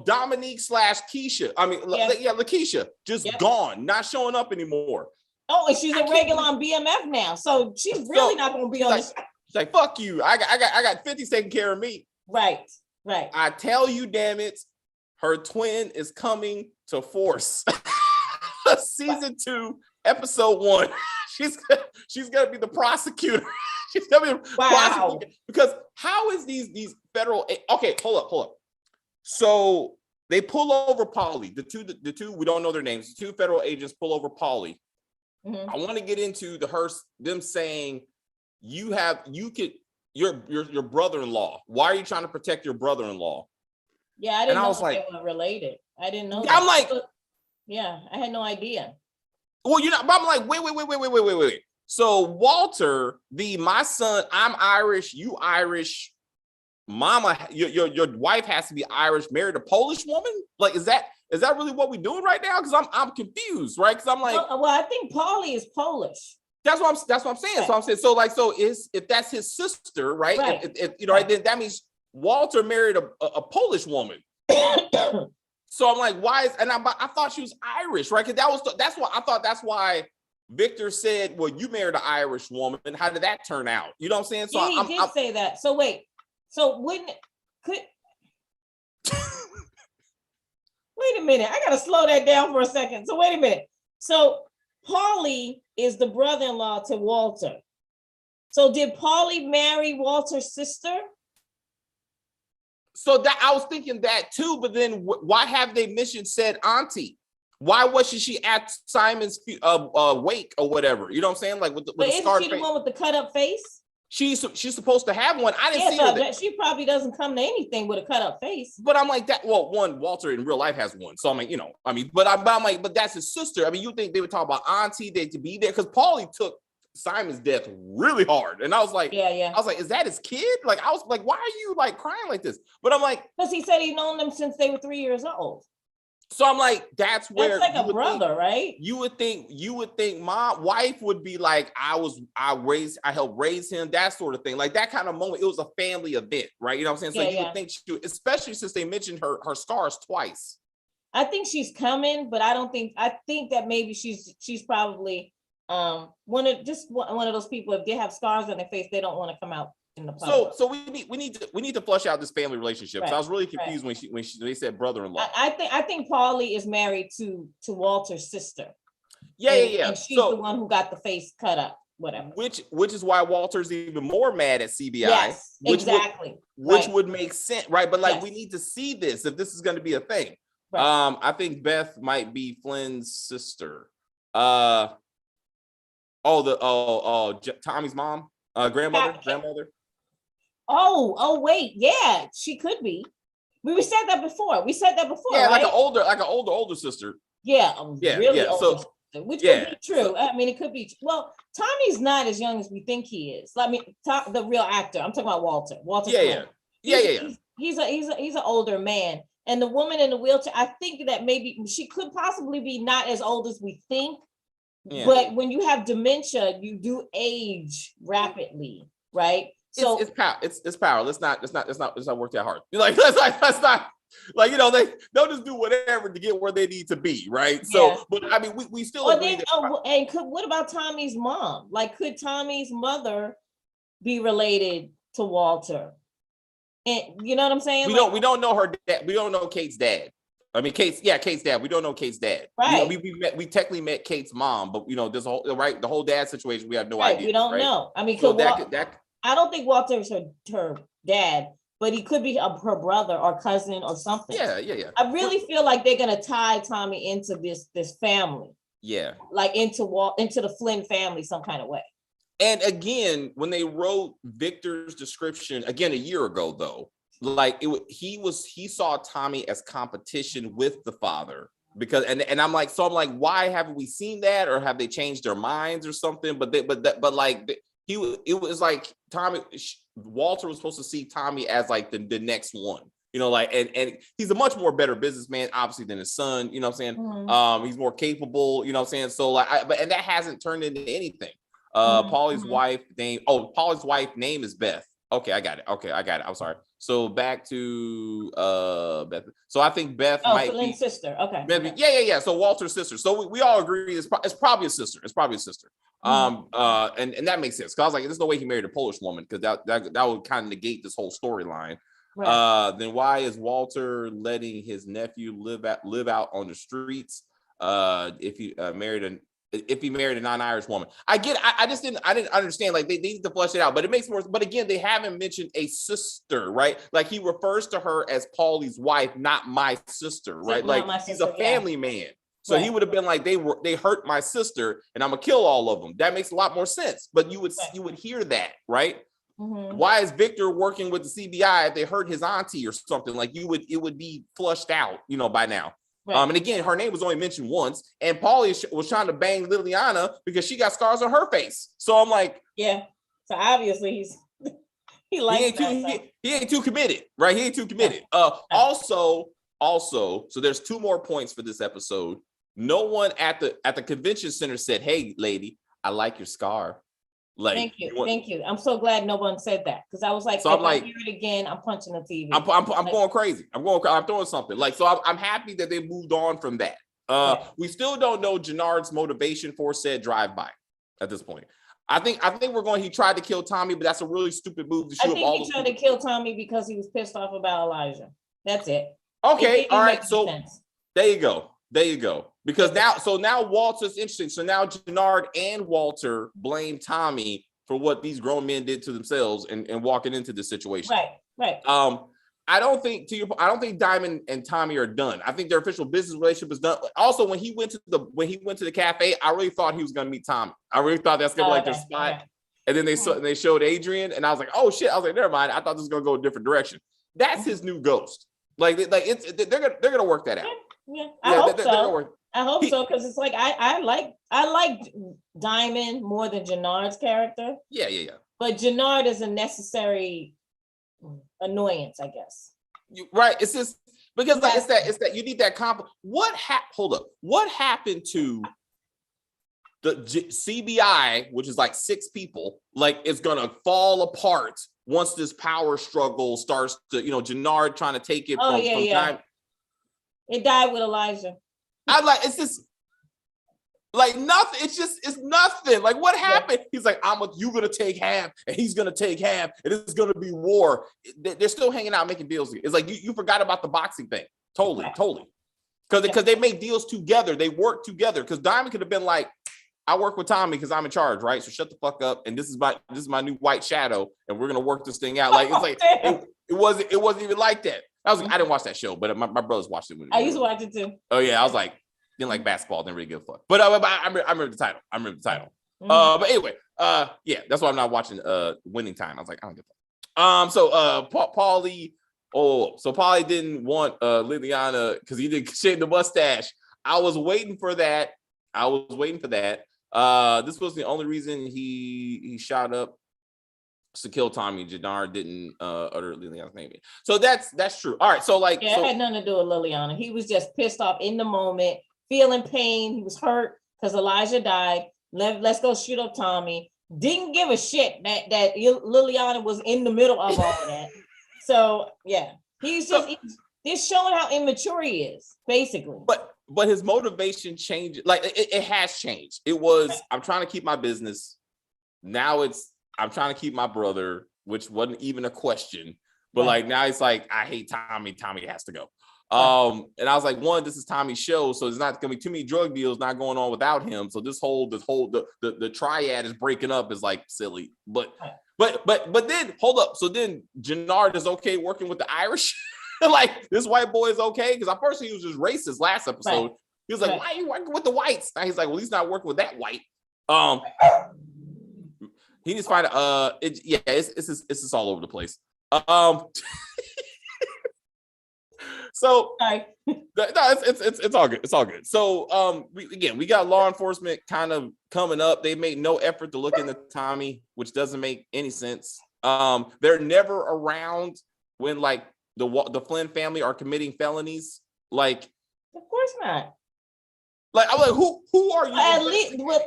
Dominique / Keisha. I mean, Lakeisha, just gone, not showing up anymore. Oh, and she's a regular on BMF now, so she's really not going to be on this. She's like, fuck you. I got 50 taking care of me. Right. I tell you, damn it, her twin is coming to Force. Season 2, episode 1. She's gonna be the prosecutor. She's gonna be the prosecutor. Because how is these federal? Okay, hold up. So they pull over Polly. The two we don't know their names. The 2 federal agents pull over Polly. Mm-hmm. I want to get into them saying your brother-in-law. Why are you trying to protect your brother-in-law? Yeah, I didn't know they were related. I didn't know. I'm like, yeah, I had no idea. Well, but I'm like, wait. So Walter, my son, I'm Irish, you Irish, mama, your wife has to be Irish, married a Polish woman? Like, is that really what we're doing right now? Because I'm confused, right? Because I'm like, well, I think Polly is Polish. That's what I'm saying. Right. So I'm saying, if that's his sister, right? Right. Then that means Walter married a Polish woman. So I'm like, why I thought she was Irish, right? Because that's why Victor said, well, you married an Irish woman. How did that turn out? You know what I'm saying? So he did say that. So wait, wait a minute. I gotta slow that down for a second. So wait a minute. So Paulie is the brother-in-law to Walter. So did Paulie marry Walter's sister? So that I was thinking that too, but then why have they mentioned said auntie? Why wasn't she at Simon's wake or whatever? You know what I'm saying? Like with the scarred face. Isn't she the one with the cut up face? She's supposed to have one. I didn't see her. She probably doesn't come to anything with a cut up face. But I'm like that. Well, Walter in real life has one. So I'm like, but I'm like, but that's his sister. I mean, you think they would talk about auntie? They to be there because Paulie took Simon's death really hard, and I was like, I was like, is that his kid? Like, I was like, why are you like crying like this? But I'm like, because he said he'd known them since they were 3 years old. So I'm like, that's where like a brother, right? You would think my wife would be like, I helped raise him, that sort of thing. Like that kind of moment. It was a family event, right? You know what I'm saying? So you would think especially since they mentioned her scars twice. I think she's coming, but I think that maybe she's probably one of those people, if they have scars on their face, they don't want to come out in the public. So we need to flush out this family relationship. Right. So I was really confused when they said brother-in-law. I think Paulie is married to Walter's sister. Yeah. And she's the one who got the face cut up, whatever. Which is why Walter's even more mad at CBI. Yes, exactly. Which would make sense, right? But like we need to see this if this is going to be a thing. Right. I think Beth might be Flynn's sister. Tommy's mom, grandmother. Oh, wait, yeah, she could be. We said that before. Yeah, right? like an older sister. Yeah, really older. So, which could be true. I mean, it could be. Well, Tommy's not as young as we think he is. I mean, the real actor. I'm talking about Walter. Yeah. He's an older man, and the woman in the wheelchair. I think that maybe she could possibly be not as old as we think. Yeah. But when you have dementia, you do age rapidly, right? So it's power. Let's not work that hard. Like let's not like they'll just do whatever to get where they need to be, right? So, but I mean, we still. What about Tommy's mom? Like, could Tommy's mother be related to Walter? And you know what I'm saying? We don't know her dad. We don't know Kate's dad. I mean, Kate's dad. We don't know Kate's dad. Right. We technically met Kate's mom, but this whole the whole dad situation, we have no idea. We don't know. I mean, so I don't think Walter is her dad, but he could be her brother or cousin or something. Yeah. I really feel like they're gonna tie Tommy into this family. Yeah. Like into the Flynn family some kind of way. And again, when they wrote Victor's description again a year ago, though, like he saw Tommy as competition with the father because and I'm like why haven't we seen that, or have they changed their minds or something? It was like Walter was supposed to see Tommy as like the next one, and he's a much more better businessman obviously than his son, you know what I'm saying? Mm-hmm. He's more capable, you know what I'm saying? So and that hasn't turned into anything. Paulie's wife name is Beth. Okay, I got it. I'm sorry. So back to Beth. So I think Beth might Flynn's be sister. Okay. Maybe, yeah. So Walter's sister. So we all agree it's probably a sister. And that makes sense. Cause I was like, there's no way he married a Polish woman, because that would kind of negate this whole storyline. Right. Then why is Walter letting his nephew live out on the streets? If he married a non-Irish woman. I didn't understand. Like they need to flesh it out, but it makes more. But again, they haven't mentioned a sister, right? Like he refers to her as Paulie's wife, not my sister, right? He's a family man. So he would have been like, they hurt my sister, and I'm gonna kill all of them. That makes a lot more sense. But you would hear that, right? Mm-hmm. Why is Victor working with the CBI if they hurt his auntie or something? Like it would be flushed out, by now. Right. And again, her name was only mentioned once, and Paulie was trying to bang Liliana because she got scars on her face. So I'm like, yeah. So obviously he ain't too committed, right? He ain't too committed. Also, so there's two more points for this episode. No one at the convention center said, "Hey, lady, I like your scar." Like, thank you. I'm so glad no one said that, because I was like, so if I hear it again, I'm punching the TV. I'm going crazy. I'm throwing something. Like, so I'm happy that they moved on from that. We still don't know Jenard's motivation for said drive-by at this point. I think he tried to kill Tommy, but that's a really stupid move to shoot up all. I think he tried to kill Tommy because he was pissed off about Elijah. That's it. Okay, all right. So there you go. Because now Walter's interesting. So now Jenard and Walter blame Tommy for what these grown men did to themselves and walking into this situation. Right. I don't think Diamond and Tommy are done. I think their official business relationship is done. Also, when he went to the cafe, I really thought he was going to meet Tommy. I really thought that's going to be like their spot. Okay. And then they showed Adrian, and I was like, oh shit. I was like, never mind. I thought this was going to go a different direction. That's his new ghost. Like they're gonna work that out. Yeah, I hope so. I hope so, because it's like I like Diamond more than Jenard's character. Yeah. But Jenard is a necessary annoyance, I guess. Right. It's just because it's that you need that hold up. What happened to the CBI, which is like 6 people, like it's gonna fall apart once this power struggle starts to, Jenard trying to take it from time. It died with Elijah. It's just like nothing. It's nothing. Like, what happened? He's like, you're gonna take half, and he's gonna take half, and it's gonna be war. They're still hanging out making deals. It's like you forgot about the boxing thing. Totally. Because they make deals together. They work together. Because Diamond could have been like, I work with Tommy because I'm in charge, right? So shut the fuck up. And this is my new white shadow, and we're gonna work this thing out. Like, it's like it wasn't even like that. I didn't watch that show, but my brothers watched it. I used to watch it too. Oh yeah, I was like, didn't like basketball, didn't really give a fuck. But I remember the title. Mm-hmm. But anyway, yeah, that's why I'm not watching Winning Time. I was like, I don't give a fuck. So Paulie. So Paulie didn't want Liliana because he didn't shave the mustache. I was waiting for that. This was the only reason he shot up to kill Tommy. Jenard didn't utter Liliana's name. So that's true. All right. So it had nothing to do with Liliana. He was just pissed off in the moment, feeling pain. He was hurt because Elijah died. Let's go shoot up Tommy. Didn't give a shit that Liliana was in the middle of all of that. So yeah, he's showing how immature he is, basically. But his motivation changed. Like it has changed. It was, I'm trying to keep my business. Now I'm trying to keep my brother, which wasn't even a question. But like now it's like, I hate Tommy. Tommy has to go. And I was like, one, this is Tommy's show, so there's not gonna be too many drug deals not going on without him. So the triad is breaking up is like silly. But then hold up. So then Jenard is okay working with the Irish. Like this white boy is okay because at first he was just racist last episode. Right. He was like, why are you working with the whites? Now he's like, well, he's not working with that white. He needs to find it's just all over the place. So no, it's all good. It's all good. So we got law enforcement kind of coming up. They made no effort to look into Tommy, which doesn't make any sense. They're never around when like the Flynn family are committing felonies. Like, of course not. Like I'm like, who are you?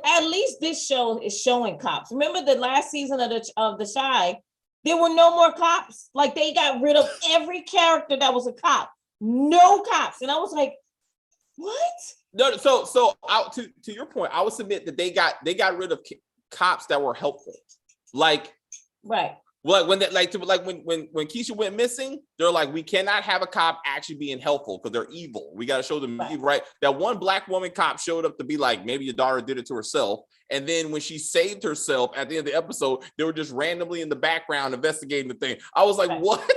At least this show is showing cops. Remember the last season of the Shy, there were no more cops. Like they got rid of every character that was a cop. No cops, and I was like, what? No, so to your point, I would submit that they got rid of cops that were helpful, like right. Well, when Keisha went missing, they're like, we cannot have a cop actually being helpful because they're evil. We got to show them evil, right? That one black woman cop showed up to be like, maybe your daughter did it to herself. And then when she saved herself at the end of the episode, they were just randomly in the background investigating the thing. I was like, what?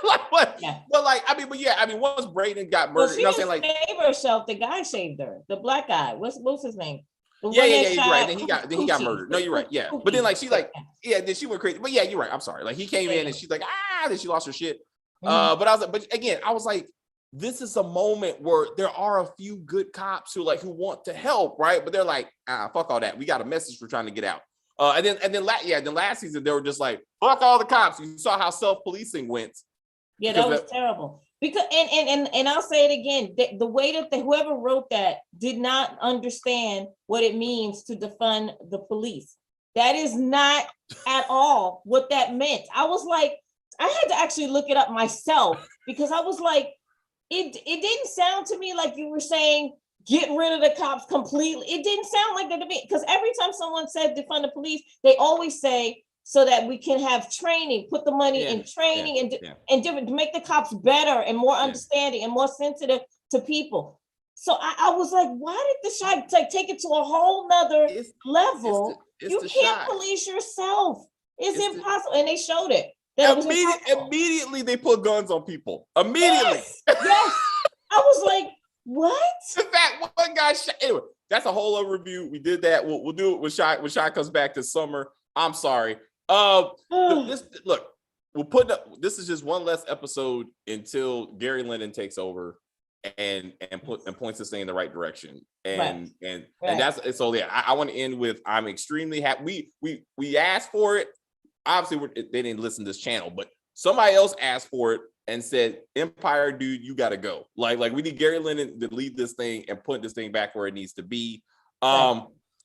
Like what? Yeah. But once Brayden got murdered, you know what I'm saying? Like, saved herself. The guy saved her. The black guy. What's his name? Yeah, you're right. Then he got murdered. No, you're right. Yeah. But then like then she went crazy. But yeah, you're right. I'm sorry. Like he came in and she's like, then she lost her shit. But I was like, this is a moment where there are a few good cops who want to help, right? But they're like, fuck all that. We got a message we're trying to get out. And then last season they were just like, fuck all the cops. You saw how self-policing went. Yeah, that was terrible. Because and I'll say it again, the way that whoever wrote that did not understand what it means to defund the police. That is not at all what that meant. I was like, I had to actually look it up myself because I was like, it didn't sound to me like you were saying get rid of the cops completely. It didn't sound like that to me because every time someone said defund the police, they always say so that we can have training, put the money in training and different to make the cops better and more understanding and more sensitive to people. So I was like, why did the Shy take it to a whole nother level? You can't police yourself. It's impossible. And they showed it. Immediately they put guns on people. Immediately. Yes. I was like, what? In fact, one guy shot. Anyway, that's a whole other review. We did that. We'll do it when Shy comes back this summer. I'm sorry. Look, we'll put up. This is just one less episode until Gary Linden takes over and points this thing in the right direction. And that's so. Yeah, I want to end with I'm extremely happy. We asked for it. Obviously, they didn't listen to this channel, but somebody else asked for it and said, "Empire, dude, you got to go." Like we need Gary Linden to lead this thing and put this thing back where it needs to be.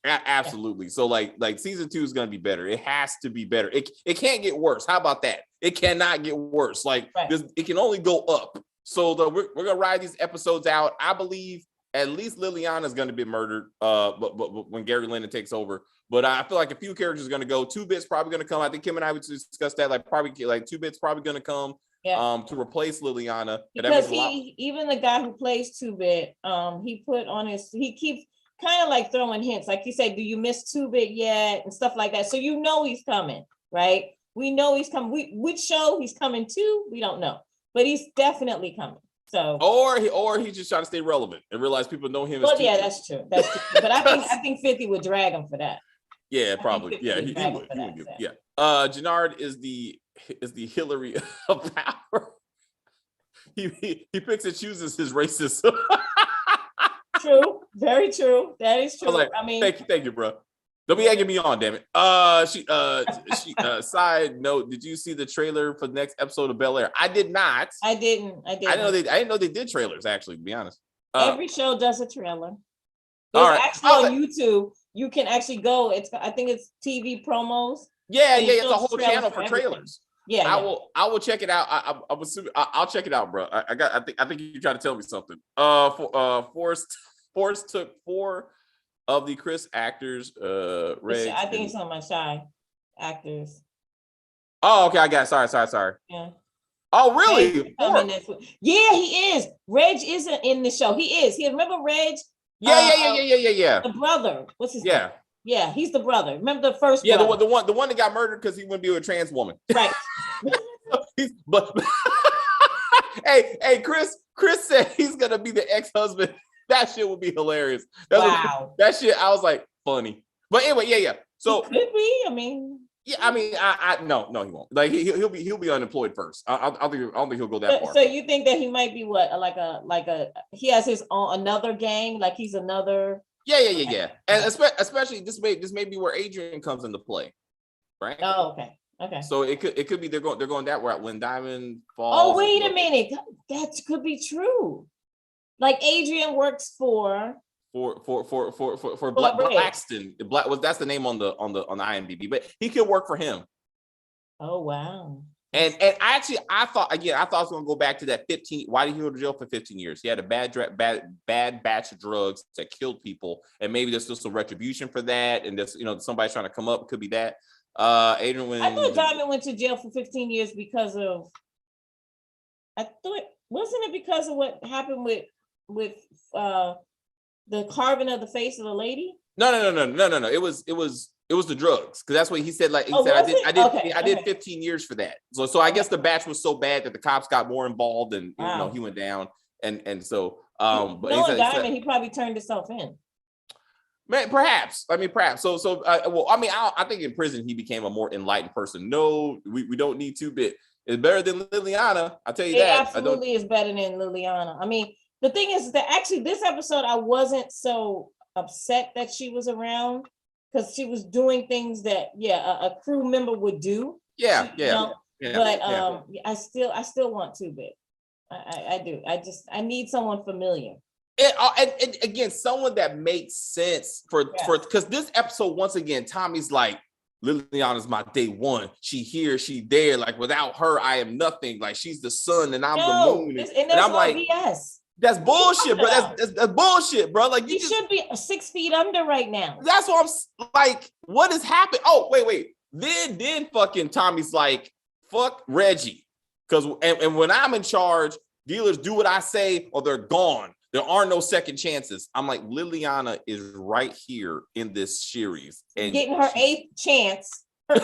Absolutely. So like season 2 is going to be better. It has to be better. It can't get worse. How about that? It cannot get worse. It can only go up. So we're going to ride these episodes out. I believe at least Liliana is going to be murdered but when Gary Linden takes over. But I feel like a few characters are going to go. 2-Bit's probably going to come. I think Kim and I would discuss that. 2-Bit's probably going to come to replace Liliana. Because even the guy who plays 2-Bit, he keeps kind of like throwing hints, like you say, do you miss 2-Bit yet and stuff like that. So he's coming, right? We know he's coming. Which show he's coming to, we don't know, but he's definitely coming. So or he's just trying to stay relevant and realize people know him. Well, yeah, that's true. But I think 50 would drag him for that. Yeah, probably. Yeah, he would. Yeah. Jenard is the Hillary of power. He picks and chooses his racism. True, very true. That is true. I mean, thank you, bro. Don't be egging me on, damn it. She side note, did you see the trailer for the next episode of Bel-Air? I did not. I didn't didn't know they did trailers, actually, to be honest. Every show does a trailer. There's actually on YouTube, you can actually go. I think it's TV promos. Yeah, it's a whole channel for trailers. Yeah, I will check it out. I'm assuming I'll check it out, bro. I think you're trying to tell me something. Forrest took 4 of the Chris actors. I think it's on my Shy actors. Oh, okay, I got it. Sorry. Yeah. Oh, really? Yeah, he is. Reg isn't in the show. He is. Remember Reg? Yeah. The brother. What's his name? Yeah. Yeah, he's the brother. Remember the first Yeah, brother? the one that got murdered because he wouldn't be with a trans woman. Right. But hey, Chris said he's gonna be the ex-husband. That shit would be hilarious. That shit, I was like, funny. But anyway, yeah. So it could be. I mean, no, he won't. Like he'll be unemployed first. I don't think he'll go that far. So you think that he might be what, he has his own another gang, like he's another. Yeah. And especially this may be where Adrian comes into play, right? Oh, okay. So it could be they're going that route when Diamond falls. Oh, wait a minute, that could be true. Like Adrian works for Blackston. That's the name on the IMDb, but he could work for him. Oh wow. And I thought I was going to go back to that 15. Why did he go to jail for 15 years? He had a bad batch of drugs that killed people, and maybe there's still some retribution for that. And there's somebody's trying to come up. It could be that. Adrian. I thought Diamond went to jail for 15 years because of. Wasn't it because of what happened with the carving of the face of the lady? No. It was the drugs, because that's what he said. Like he said, I did 15 years for that. So I guess the batch was so bad that the cops got more involved, and he went down, and so but Diamond, he probably turned himself in. Man, perhaps. I think in prison he became a more enlightened person. No, we don't need 2-Bit. It's better than Liliana. I'll tell you that. It absolutely is better than Liliana. I mean, the thing is that actually this episode I wasn't so upset that she was around, because she was doing things that a crew member would do. Yeah. But I still want 2-Bit. I do. I need someone familiar. And again, someone that makes sense for because this episode, once again, Tommy's like, Liliana's my day one. She here, she there. Like, without her, I am nothing. Like, she's the sun and I'm the moon. And I'm like, BS. That's bullshit, bro. That's bullshit, bro. Like, you should be 6 feet under right now. That's what I'm like. What has happened? Oh, wait. Then fucking Tommy's like, fuck Reggie, and when I'm in charge, dealers do what I say or they're gone. There are no second chances. I'm like, Liliana is right here in this series and getting her 8th chance. I'm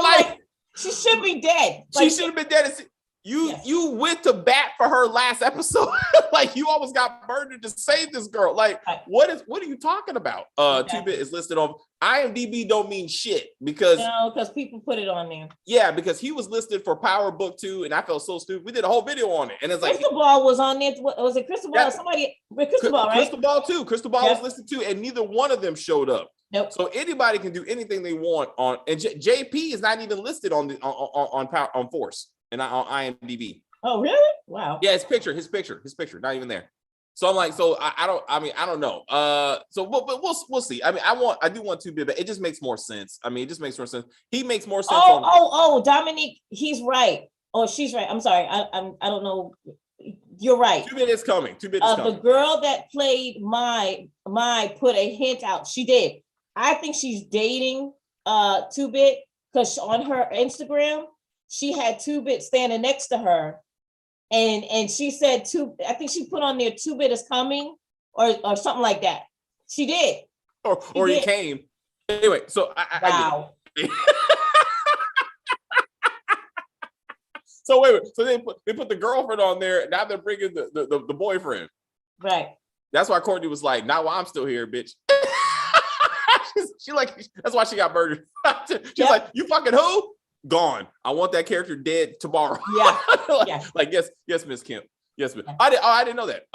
like, she should be dead. She should have been dead. You went to bat for her last episode. Like, you almost got murdered to save this girl. Like, what are you talking about? 2-Bit is listed on IMDb. Don't mean shit because people put it on there. Yeah, because he was listed for Power Book 2, and I felt so stupid. We did a whole video on it, and it's like Crystal Ball was on there. Was it Crystal Ball? Somebody with Crystal Ball, right? Crystal Ball too. Crystal Ball was listed too, and neither one of them showed up. Nope. So anybody can do anything they want on. And JP is not even listed on Force and on IMDb. Oh, really? Wow. Yeah, his picture, not even there. So I'm like, I don't know. But we'll see. I mean, I do want 2-Bit, but it just makes more sense. I mean, it just makes more sense. He makes more sense. Dominique, he's right. Oh, she's right. I'm sorry. I don't know. You're right. 2-Bit is coming. 2-Bit is coming. The girl that played my put a hint out. She did. I think she's dating 2-Bit, because on her Instagram, she had 2-Bit standing next to her. And she said I think she put on there 2-Bit is coming or something like that. She did. Or he came. Anyway, so wow. So wait. So they put the girlfriend on there. Now they're bringing the boyfriend. Right. That's why Courtney was like, "Not while I'm still here, bitch." She like, that's why she got murdered. She's like, "You fucking who? Gone. I want that character dead tomorrow." Yeah. Like yes, Miss Kemp. Yes, Miss. I didn't know that.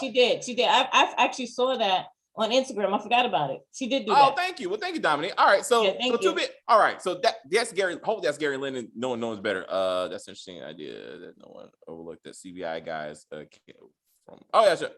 She did. I actually saw that on Instagram. I forgot about it. She did do that. Oh, thank you. Well, thank you, Dominique. All right, so 2-Bit. All right, so that's Gary. Hope that's Gary Lennon. No one knows better. That's an interesting idea that no one overlooked. That CBI guys from. Oh yeah, sure.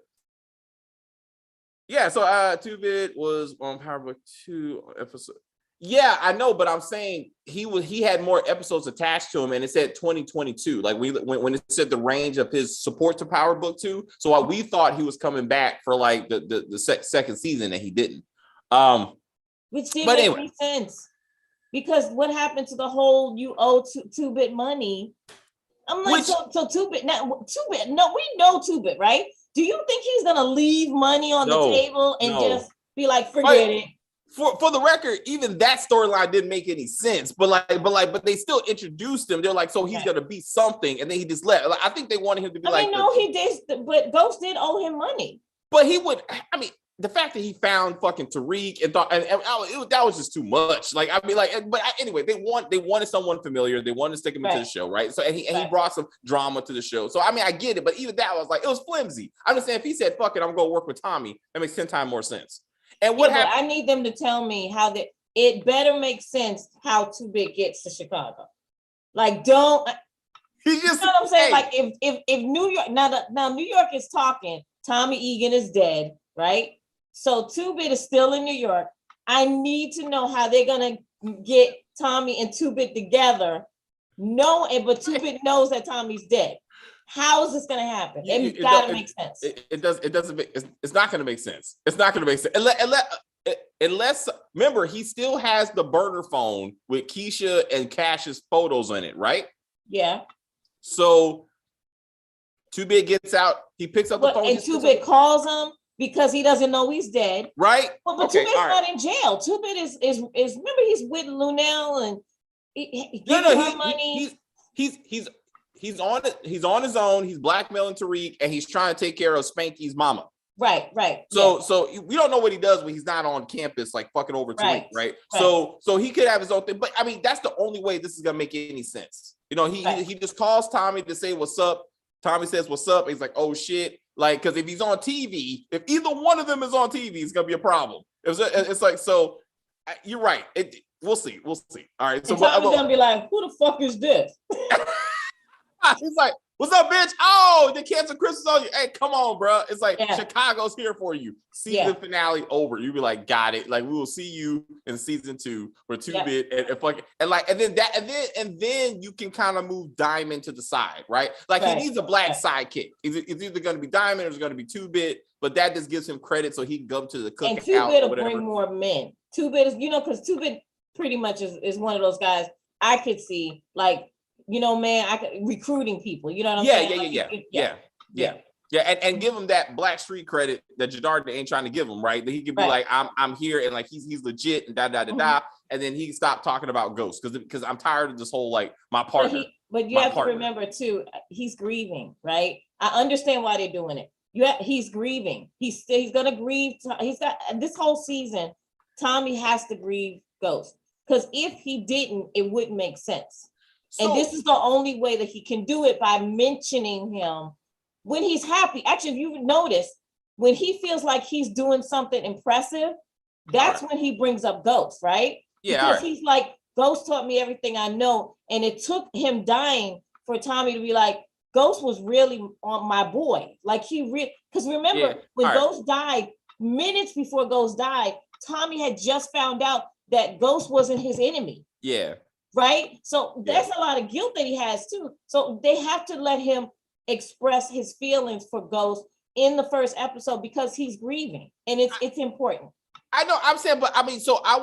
Yeah, so 2-Bit was on Power Book 2 episode. Yeah, I know, but I'm saying he had more episodes attached to him, and it said 2022. Like when it said the range of his support to Power Book 2. So we thought he was coming back for like the second season, and he didn't. Which didn't make any sense. because what happened to the whole you owe 2-bit money? I'm like, so 2-bit, not 2-bit. No, we know 2-bit, right? Do you think he's gonna leave money on the table and just be like, forget it? For the record, even that storyline didn't make any sense. But they still introduced him. They're like, so he's gonna be something, and then he just left. Like, I think they wanted him to be he did, but Ghost did owe him money. But he would. I mean, the fact that he found fucking Tariq and thought, that was just too much. Like, I mean, anyway, they wanted someone familiar. They wanted to stick him into the show, right? So, and he brought some drama to the show. So, I mean, I get it, but even that was like, it was flimsy. I'm just saying, if he said, fuck it, I'm going to work with Tommy, that makes 10 times more sense. And what happened? I need them to tell me how it better make sense how 2-bit gets to Chicago. Like, don't. He just, you know what I'm saying? Like, if New York, now New York is talking, Tommy Egan is dead, right? So 2-bit is still in New York. I need to know how they're gonna get Tommy and 2-bit together. But 2-bit knows that Tommy's dead. How is this gonna happen? It's gotta make sense. It's not gonna make sense. It's not gonna make sense. Unless remember, he still has the burner phone with Keisha and Cash's photos on it, right? Yeah. So 2-bit gets out, he picks up the phone. And 2-bit calls him because he doesn't know he's dead. Right. But 2-bit's not in jail. 2-bit is remember, he's with Lunel and he's money. He's on his own. He's blackmailing Tariq and he's trying to take care of Spanky's mama. Right. So we don't know what he does when he's not on campus, like fucking over Tariq, right? So he could have his own thing. But I mean, that's the only way this is gonna make any sense. You know, he just calls Tommy to say what's up. Tommy says what's up. He's like, oh shit. Like, because if he's on TV, if either one of them is on TV, it's gonna be a problem. It's like, so you're right. We'll see. All right. So Tommy's gonna be like, who the fuck is this? He's like, what's up, bitch? Oh, they canceled Christmas on you. Hey, come on, bro. It's like Chicago's here for you. Season finale over. You be like, got it. Like, we will see you in season 2 for 2-bit and then you can kind of move Diamond to the side, right? Like he needs a black sidekick. It's either going to be Diamond or it's going to be 2-bit, but that just gives him credit so he can go to the cookout. And 2-bit will bring more men. 2-bit is, because 2-bit pretty much is one of those guys I could see, like, recruiting people. You know what I'm saying? Yeah. And give him that Black Street credit that Jenard ain't trying to give him, right? That he could be like, I'm here and like he's legit and da. And then he stopped talking about ghosts because I'm tired of this whole like my partner. But you have to remember too, he's grieving, right? I understand why they're doing it. He's grieving. He's gonna grieve. He's got this whole season. Tommy has to grieve Ghost because if he didn't, it wouldn't make sense. And this is the only way that he can do it, by mentioning him when he's happy. Actually, if you notice, when he feels like he's doing something impressive, that's when he brings up Ghost, right? Yeah. Because he's like, Ghost taught me everything I know. And it took him dying for Tommy to be like, Ghost was really on my boy. Like because remember, when Ghost died, minutes before Ghost died, Tommy had just found out that Ghost wasn't his enemy. Yeah. Right? So that's a lot of guilt that he has too. So they have to let him express his feelings for Ghost in the first episode because he's grieving and it's important. I know, I'm saying, but I mean, so I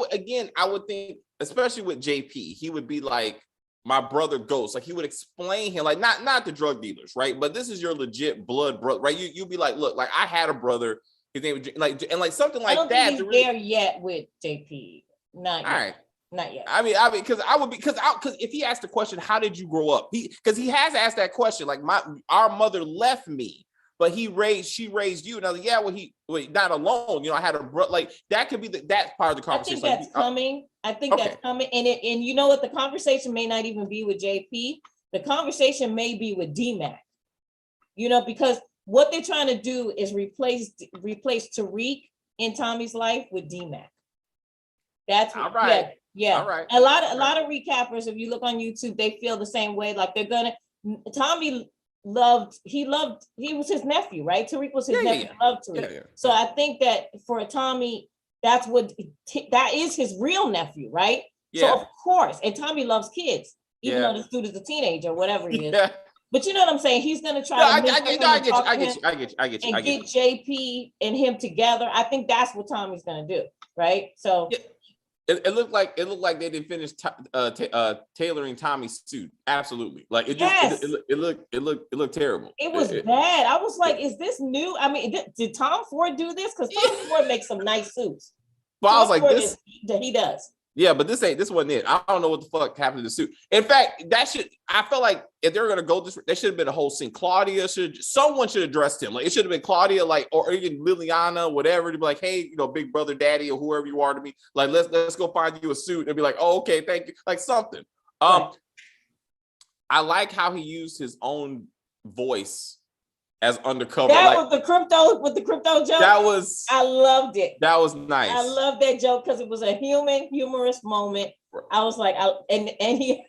would think, especially with JP, he would be like, my brother Ghost. Like he would explain him, like not the drug dealers, right? But this is your legit blood brother, right? You'd be like, look, like I had a brother, his name was like, and like something like that. I don't think he's there yet with JP. Not yet. All right. Not yet. I mean, because if he asked the question, how did you grow up? Because he has asked that question, like our mother left me, but she raised you. And I was like, not alone. I had a brother. Like that could be that part of the conversation. I think that's coming. I think that's coming. And you know what? The conversation may not even be with JP. The conversation may be with DMAC. Because what they're trying to do is replace Tariq in Tommy's life with DMAC. That's all right. Yeah. All right. A lot of recappers, if you look on YouTube, they feel the same way. Like Tommy he was his nephew, right? Tariq was his nephew. He loved Tariq. Yeah. So I think that for Tommy, that is his real nephew, right? Yeah. So of course, and Tommy loves kids, even though this dude is a teenager or whatever he is. Yeah. But you know what I'm saying? He's gonna try to get JP and him together. I think that's what Tommy's gonna do, right? So It looked like they didn't finish tailoring Tommy's suit. Absolutely, like it just it looked terrible. It was bad. I was like, is this new? I mean, did Tom Ford do this? Because Tom Ford makes some nice suits. But I was like, this he does. Yeah, but this wasn't it. I don't know what the fuck happened to the suit. In fact, I felt like if they were gonna go this, there should have been a whole scene. Someone should have dressed him. Like it should have been Claudia, like, or even Liliana, whatever, to be like, hey, big brother, daddy, or whoever you are to me. Like, let's go find you a suit and be like, oh, okay, thank you. Like something. Right. I like how he used his own voice as undercover. That was the crypto joke. I loved it. That was nice. I love that joke because it was a humorous moment. I was like, and he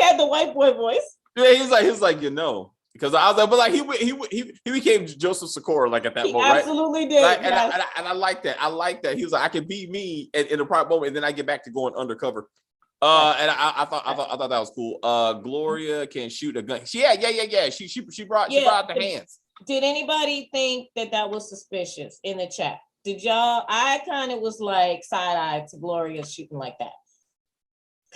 had the white boy voice. Yeah, he was like, because I was like, but like he became Joseph Sikora like at that moment, right? Absolutely did. Like, yes. and I like that. I like that. He was like, I can be me in a proper moment, and then I get back to going undercover. And I thought that was cool. Gloria can shoot a gun. Yeah. She brought out the hands. Did anybody think that was suspicious in the chat? Did y'all? I kind of was like side-eyed to Gloria shooting like that.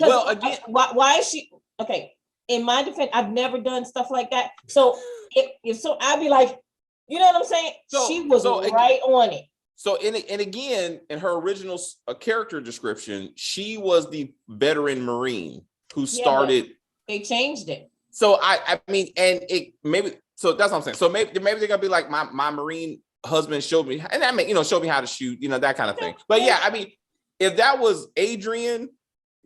Well, again, why is she okay? In my defense, I've never done stuff like that. So if so, I'd be like, you know what I'm saying? She was right on it. So and again, in her original character description, she was the veteran Marine who started. They changed it. So I mean, and it maybe so that's what I'm saying. So maybe they're gonna be like my Marine husband showed me, and I mean, showed me how to shoot, that kind of thing. But yeah, I mean, if that was Adrian,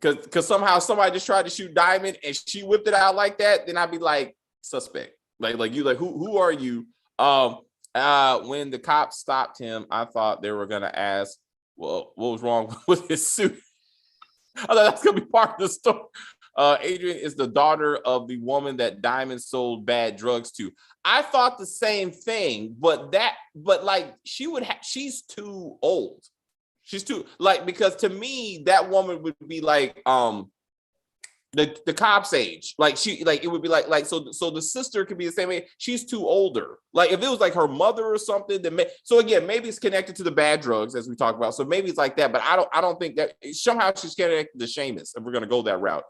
because somehow somebody just tried to shoot Diamond and she whipped it out like that, then I'd be like suspect. Like you, like who are you? When the cops stopped him, I thought they were gonna ask, well, what was wrong with his suit? I thought that's gonna be part of the story. Adrian is the daughter of the woman that Diamond sold bad drugs to. I thought the same thing, but like she's too old. She's too because to me that woman would be like the cop's age. Like it would be like so the sister could be the same age. She's too older. Like if it was like her mother or something, then so again, maybe it's connected to the bad drugs as we talked about. So maybe it's like that, but I don't think that somehow she's connected to Seamus if we're gonna go that route.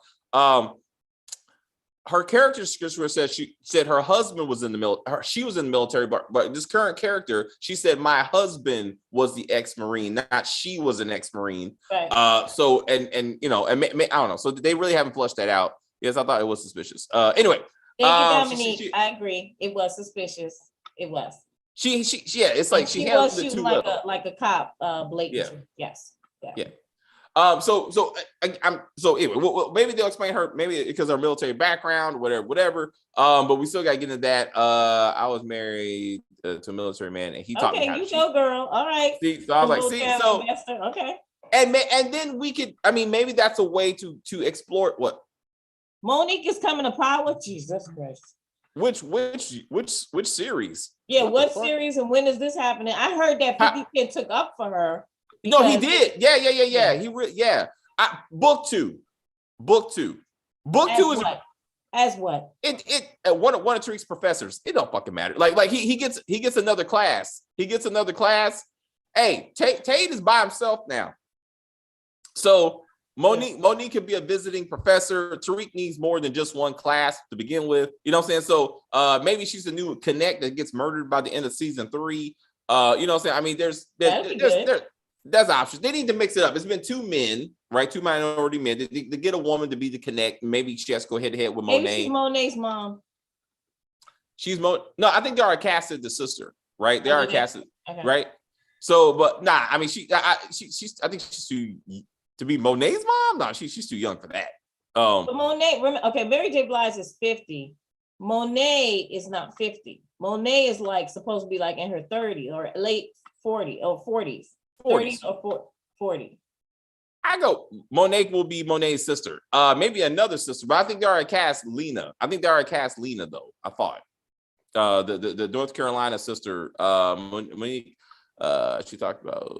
Her character description said her husband was in the military. She was in the military, but this current character, she said my husband was the ex-Marine, not she was an ex-Marine. Right. So and I don't know. So they really haven't flushed that out. Yes, I thought it was suspicious. Anyway, thank you, Dominique. I agree. It was suspicious. It was. She it's like she handled it too well. Like a cop, blatantly. Yeah. Yes. Yeah. So anyway, well, maybe they'll explain her, maybe because of her military background, whatever. But we still got to get into that. I was married to a military man, and he taught me how to shoot. Go, girl. All right. So I was like, okay. And then we could, I mean, maybe that's a way to explore what Monique is coming to power. Jesus Christ. Which series? Yeah, what series and when is this happening? I heard that 50 Cent took up for her. No, he did. Yeah. Book two. Book two is as what? One of Tariq's professors. It don't fucking matter. Like he gets another class. He gets another class. Hey, Tate is by himself now. So Monique could be a visiting professor. Tariq needs more than just one class to begin with. You know what I'm saying? So maybe she's the new connect that gets murdered by the end of season 3. You know what I'm saying? I mean, there's options. They need to mix it up. It's been 2 men, right? 2 minority men to get a woman to be the connect. Maybe she has to go head to head with Monet. Maybe she's Monet's mom. No, I think they are casted the sister, right? They are casted, right? So, but nah, I mean, I think she's too to be Monet's mom. No, she's too young for that. But Monet, Mary J. Blige is 50. Monet is not 50. Monet is like supposed to be like in her 30s or late 40 or 40s. 30 or 40. I go Monet will be Monet's sister. Maybe another sister, but I think they are cast Lena. Though. I thought. The North Carolina sister, Monique, she talked about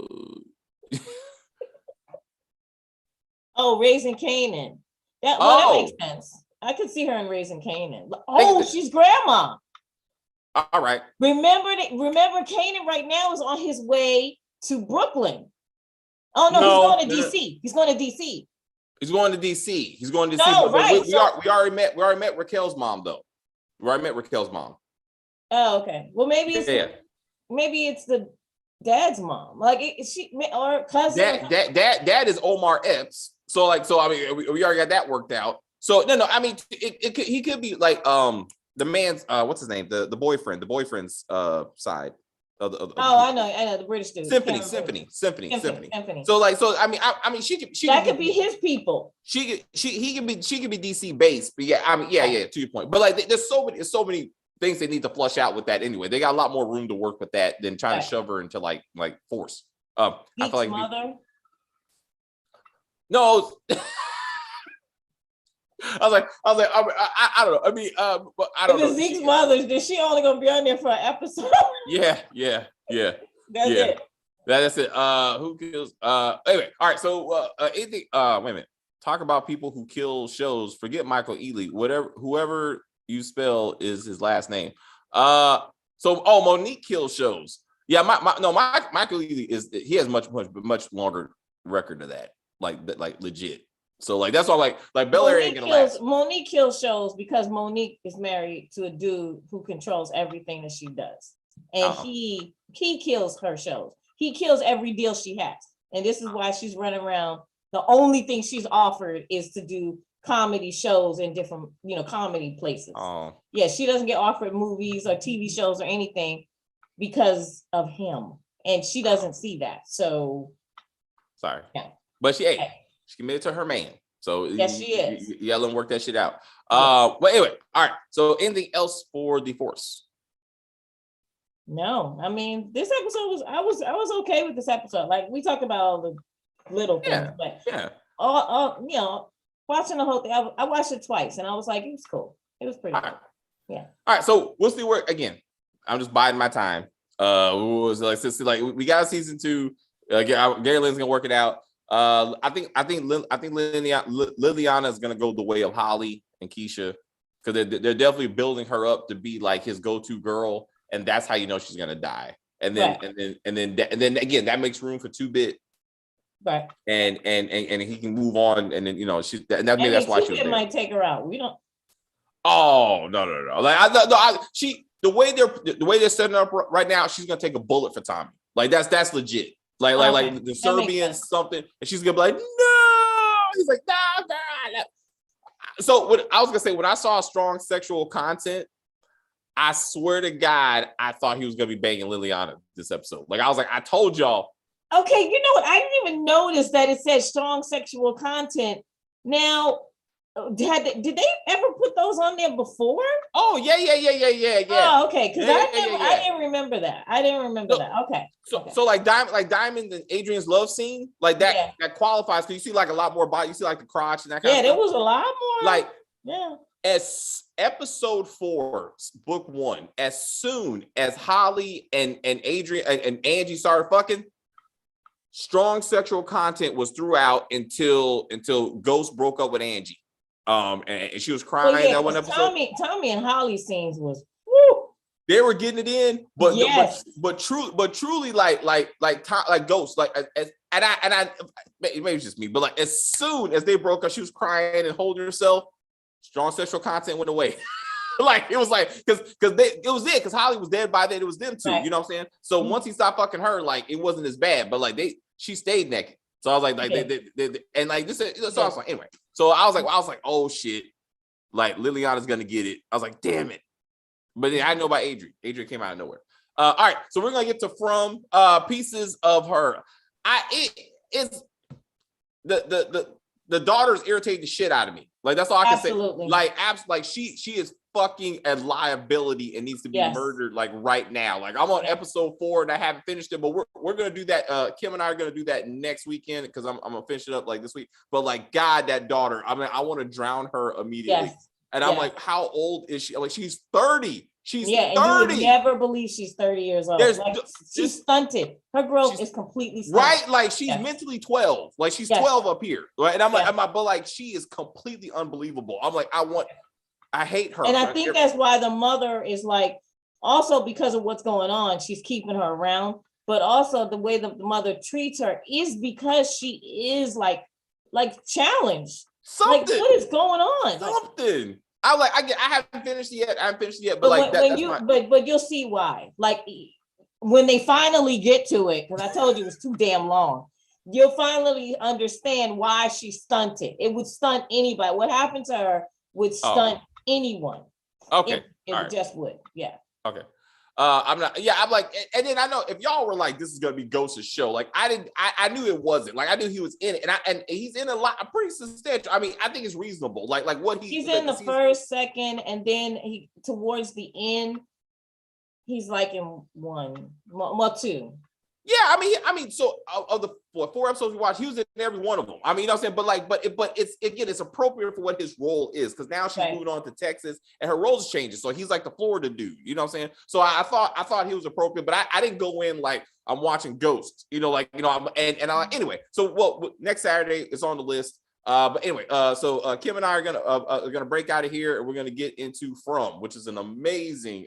Raising Kanan. That makes sense. I could see her in Raising Kanan. She's grandma. All right. Remember Kanan right now is on his way to Brooklyn. Oh no, No, he's going to DC. He's going to DC. He's going to DC. He's going to DC. Oh, right. We already met Raquel's mom though. We already met Raquel's mom. Oh, okay. Well, maybe it's the dad's mom. Like she or cousin. Dad is Omar Epps. So I mean, we already got that worked out. So no. I mean, he could be like the man's what's his name? The boyfriend's side. I know the British dude. Symphony. So I mean she could be his people. She could be DC based, but yeah, to your point. But like there's so many things they need to flush out with that anyway. They got a lot more room to work with that than trying to shove her into like force. I feel like mother. No. I was like, I don't know. I mean, but I don't know. If it's Zeke's mother, then she only gonna be on there for an episode. Yeah. That's it. That's it. Who kills? Anyway, all right. So, anything? Wait a minute. Talk about people who kill shows. Forget Michael Ealy. Whoever you spell is his last name. Monique kills shows. Yeah, Michael Ealy he has much longer record of that. Like legit. So like that's why like Bel Air ain't gonna last. Monique kills shows because Monique is married to a dude who controls everything that she does, and he kills her shows. He kills every deal she has, and this is why she's running around. The only thing she's offered is to do comedy shows in different comedy places. Yeah, she doesn't get offered movies or TV shows or anything because of him, and she doesn't see that. So sorry, yeah. But she committed to her man. So yes, she is. Yeah, let him work that shit out. But anyway, all right. So anything else for the Force? No, I mean this episode was I was okay with this episode. Like we talked about all the little things, but all watching the whole thing, I watched it twice and I was like, it was cool. It was pretty cool. Yeah. All right. So what's the word again? I'm just biding my time. We got a season 2. Gary Lynn's gonna work it out. I think Liliana is gonna go the way of Holly and Keisha because they're definitely building her up to be like his go-to girl, and that's how you know she's gonna die. And then again, that makes room for 2-Bit, right? And he can move on, and then that's why she was there. Might take her out. We don't. Oh no! Like the way they're setting up right now, she's gonna take a bullet for Tommy. Like that's legit. Like the Serbian something, and she's gonna be like, no. He's like, no. So what I was gonna say, when I saw strong sexual content, I swear to God, I thought he was gonna be banging Liliana this episode. Like I was like, I told y'all. Okay, you know what? I didn't even notice that it said strong sexual content. Now, did they ever put those on there before? Oh yeah. Oh, okay. Because I didn't remember that. Okay. So like Diamond and Adrian's love scene, like that qualifies because you see like a lot more body. You see like the crotch and that kind of stuff. Yeah, there was a lot more. Like as episode 4, book 1, as soon as Holly and Adrian and Angie started fucking, strong sexual content was throughout until Ghost broke up with Angie. And she was crying that one episode. Tommy and Holly's scenes was woo. They were getting it in, but truly like Ghost, like and I maybe it's just me, but like as soon as they broke up, she was crying and holding herself. Strong sexual content went away. Like it was like because Holly was dead by then. It was them too. Right. You know what I'm saying? So once he stopped fucking her, like it wasn't as bad. But like she stayed naked. So I was like they and like this. So I was like anyway. So I was like, oh shit, like Liliana's gonna get it. I was like, damn it. But then I know about Adrian. Adrian came out of nowhere. All right, so we're gonna get to from pieces of her. It's the daughter's irritating the shit out of me. Like that's all I can say. Like she is fucking a liability and needs to be murdered like right now. Like I'm on episode 4 and I haven't finished it, but we're gonna do that. Kim and I are gonna do that next weekend because I'm gonna finish it up like this week. But like God, that daughter, I mean, I want to drown her immediately. Yes. And I'm like, how old is she? Like she's 30. She's 30. And you would never believe she's 30 years old. Like, she's stunted. Her growth is completely stunted. Right? Like she's mentally 12. Like she's 12 up here. Right. And I'm like, but like she is completely unbelievable. I'm like, I hate her. And I think that's why the mother is like, also because of what's going on, she's keeping her around but also the way the mother treats her is because she is like challenged. Something. Like, what is going on? Something. I haven't finished it yet. But but like but you'll see why. Like when they finally get to it, because I told you it was too damn long. You'll finally understand why she stunted. It would stunt anybody. What happened to her would stunt anyone. Okay. It just would. Yeah. Okay. I'm like, and then I know if y'all were like, this is gonna be Ghost's show. Like, I knew it wasn't. Like, I knew he was in it, and he's in a lot, pretty substantial. I mean, I think it's reasonable. Like what he's in the first, second, and then he towards the end, he's like in one, well, two. Yeah, I mean, so of the 4 episodes we watched, he was in every one of them. I mean, you know what I'm saying? But it's again, it's appropriate for what his role is, because now she's moving on to Texas and her role's changing. So he's like the Florida dude, you know what I'm saying? So I thought he was appropriate, but I didn't go in like I'm watching Ghost, you know, like, you know, anyway. So next Saturday it's on the list. But anyway, so Kim and I are gonna break out of here, and we're gonna get into From, which is an amazing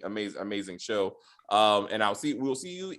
show. And we'll see you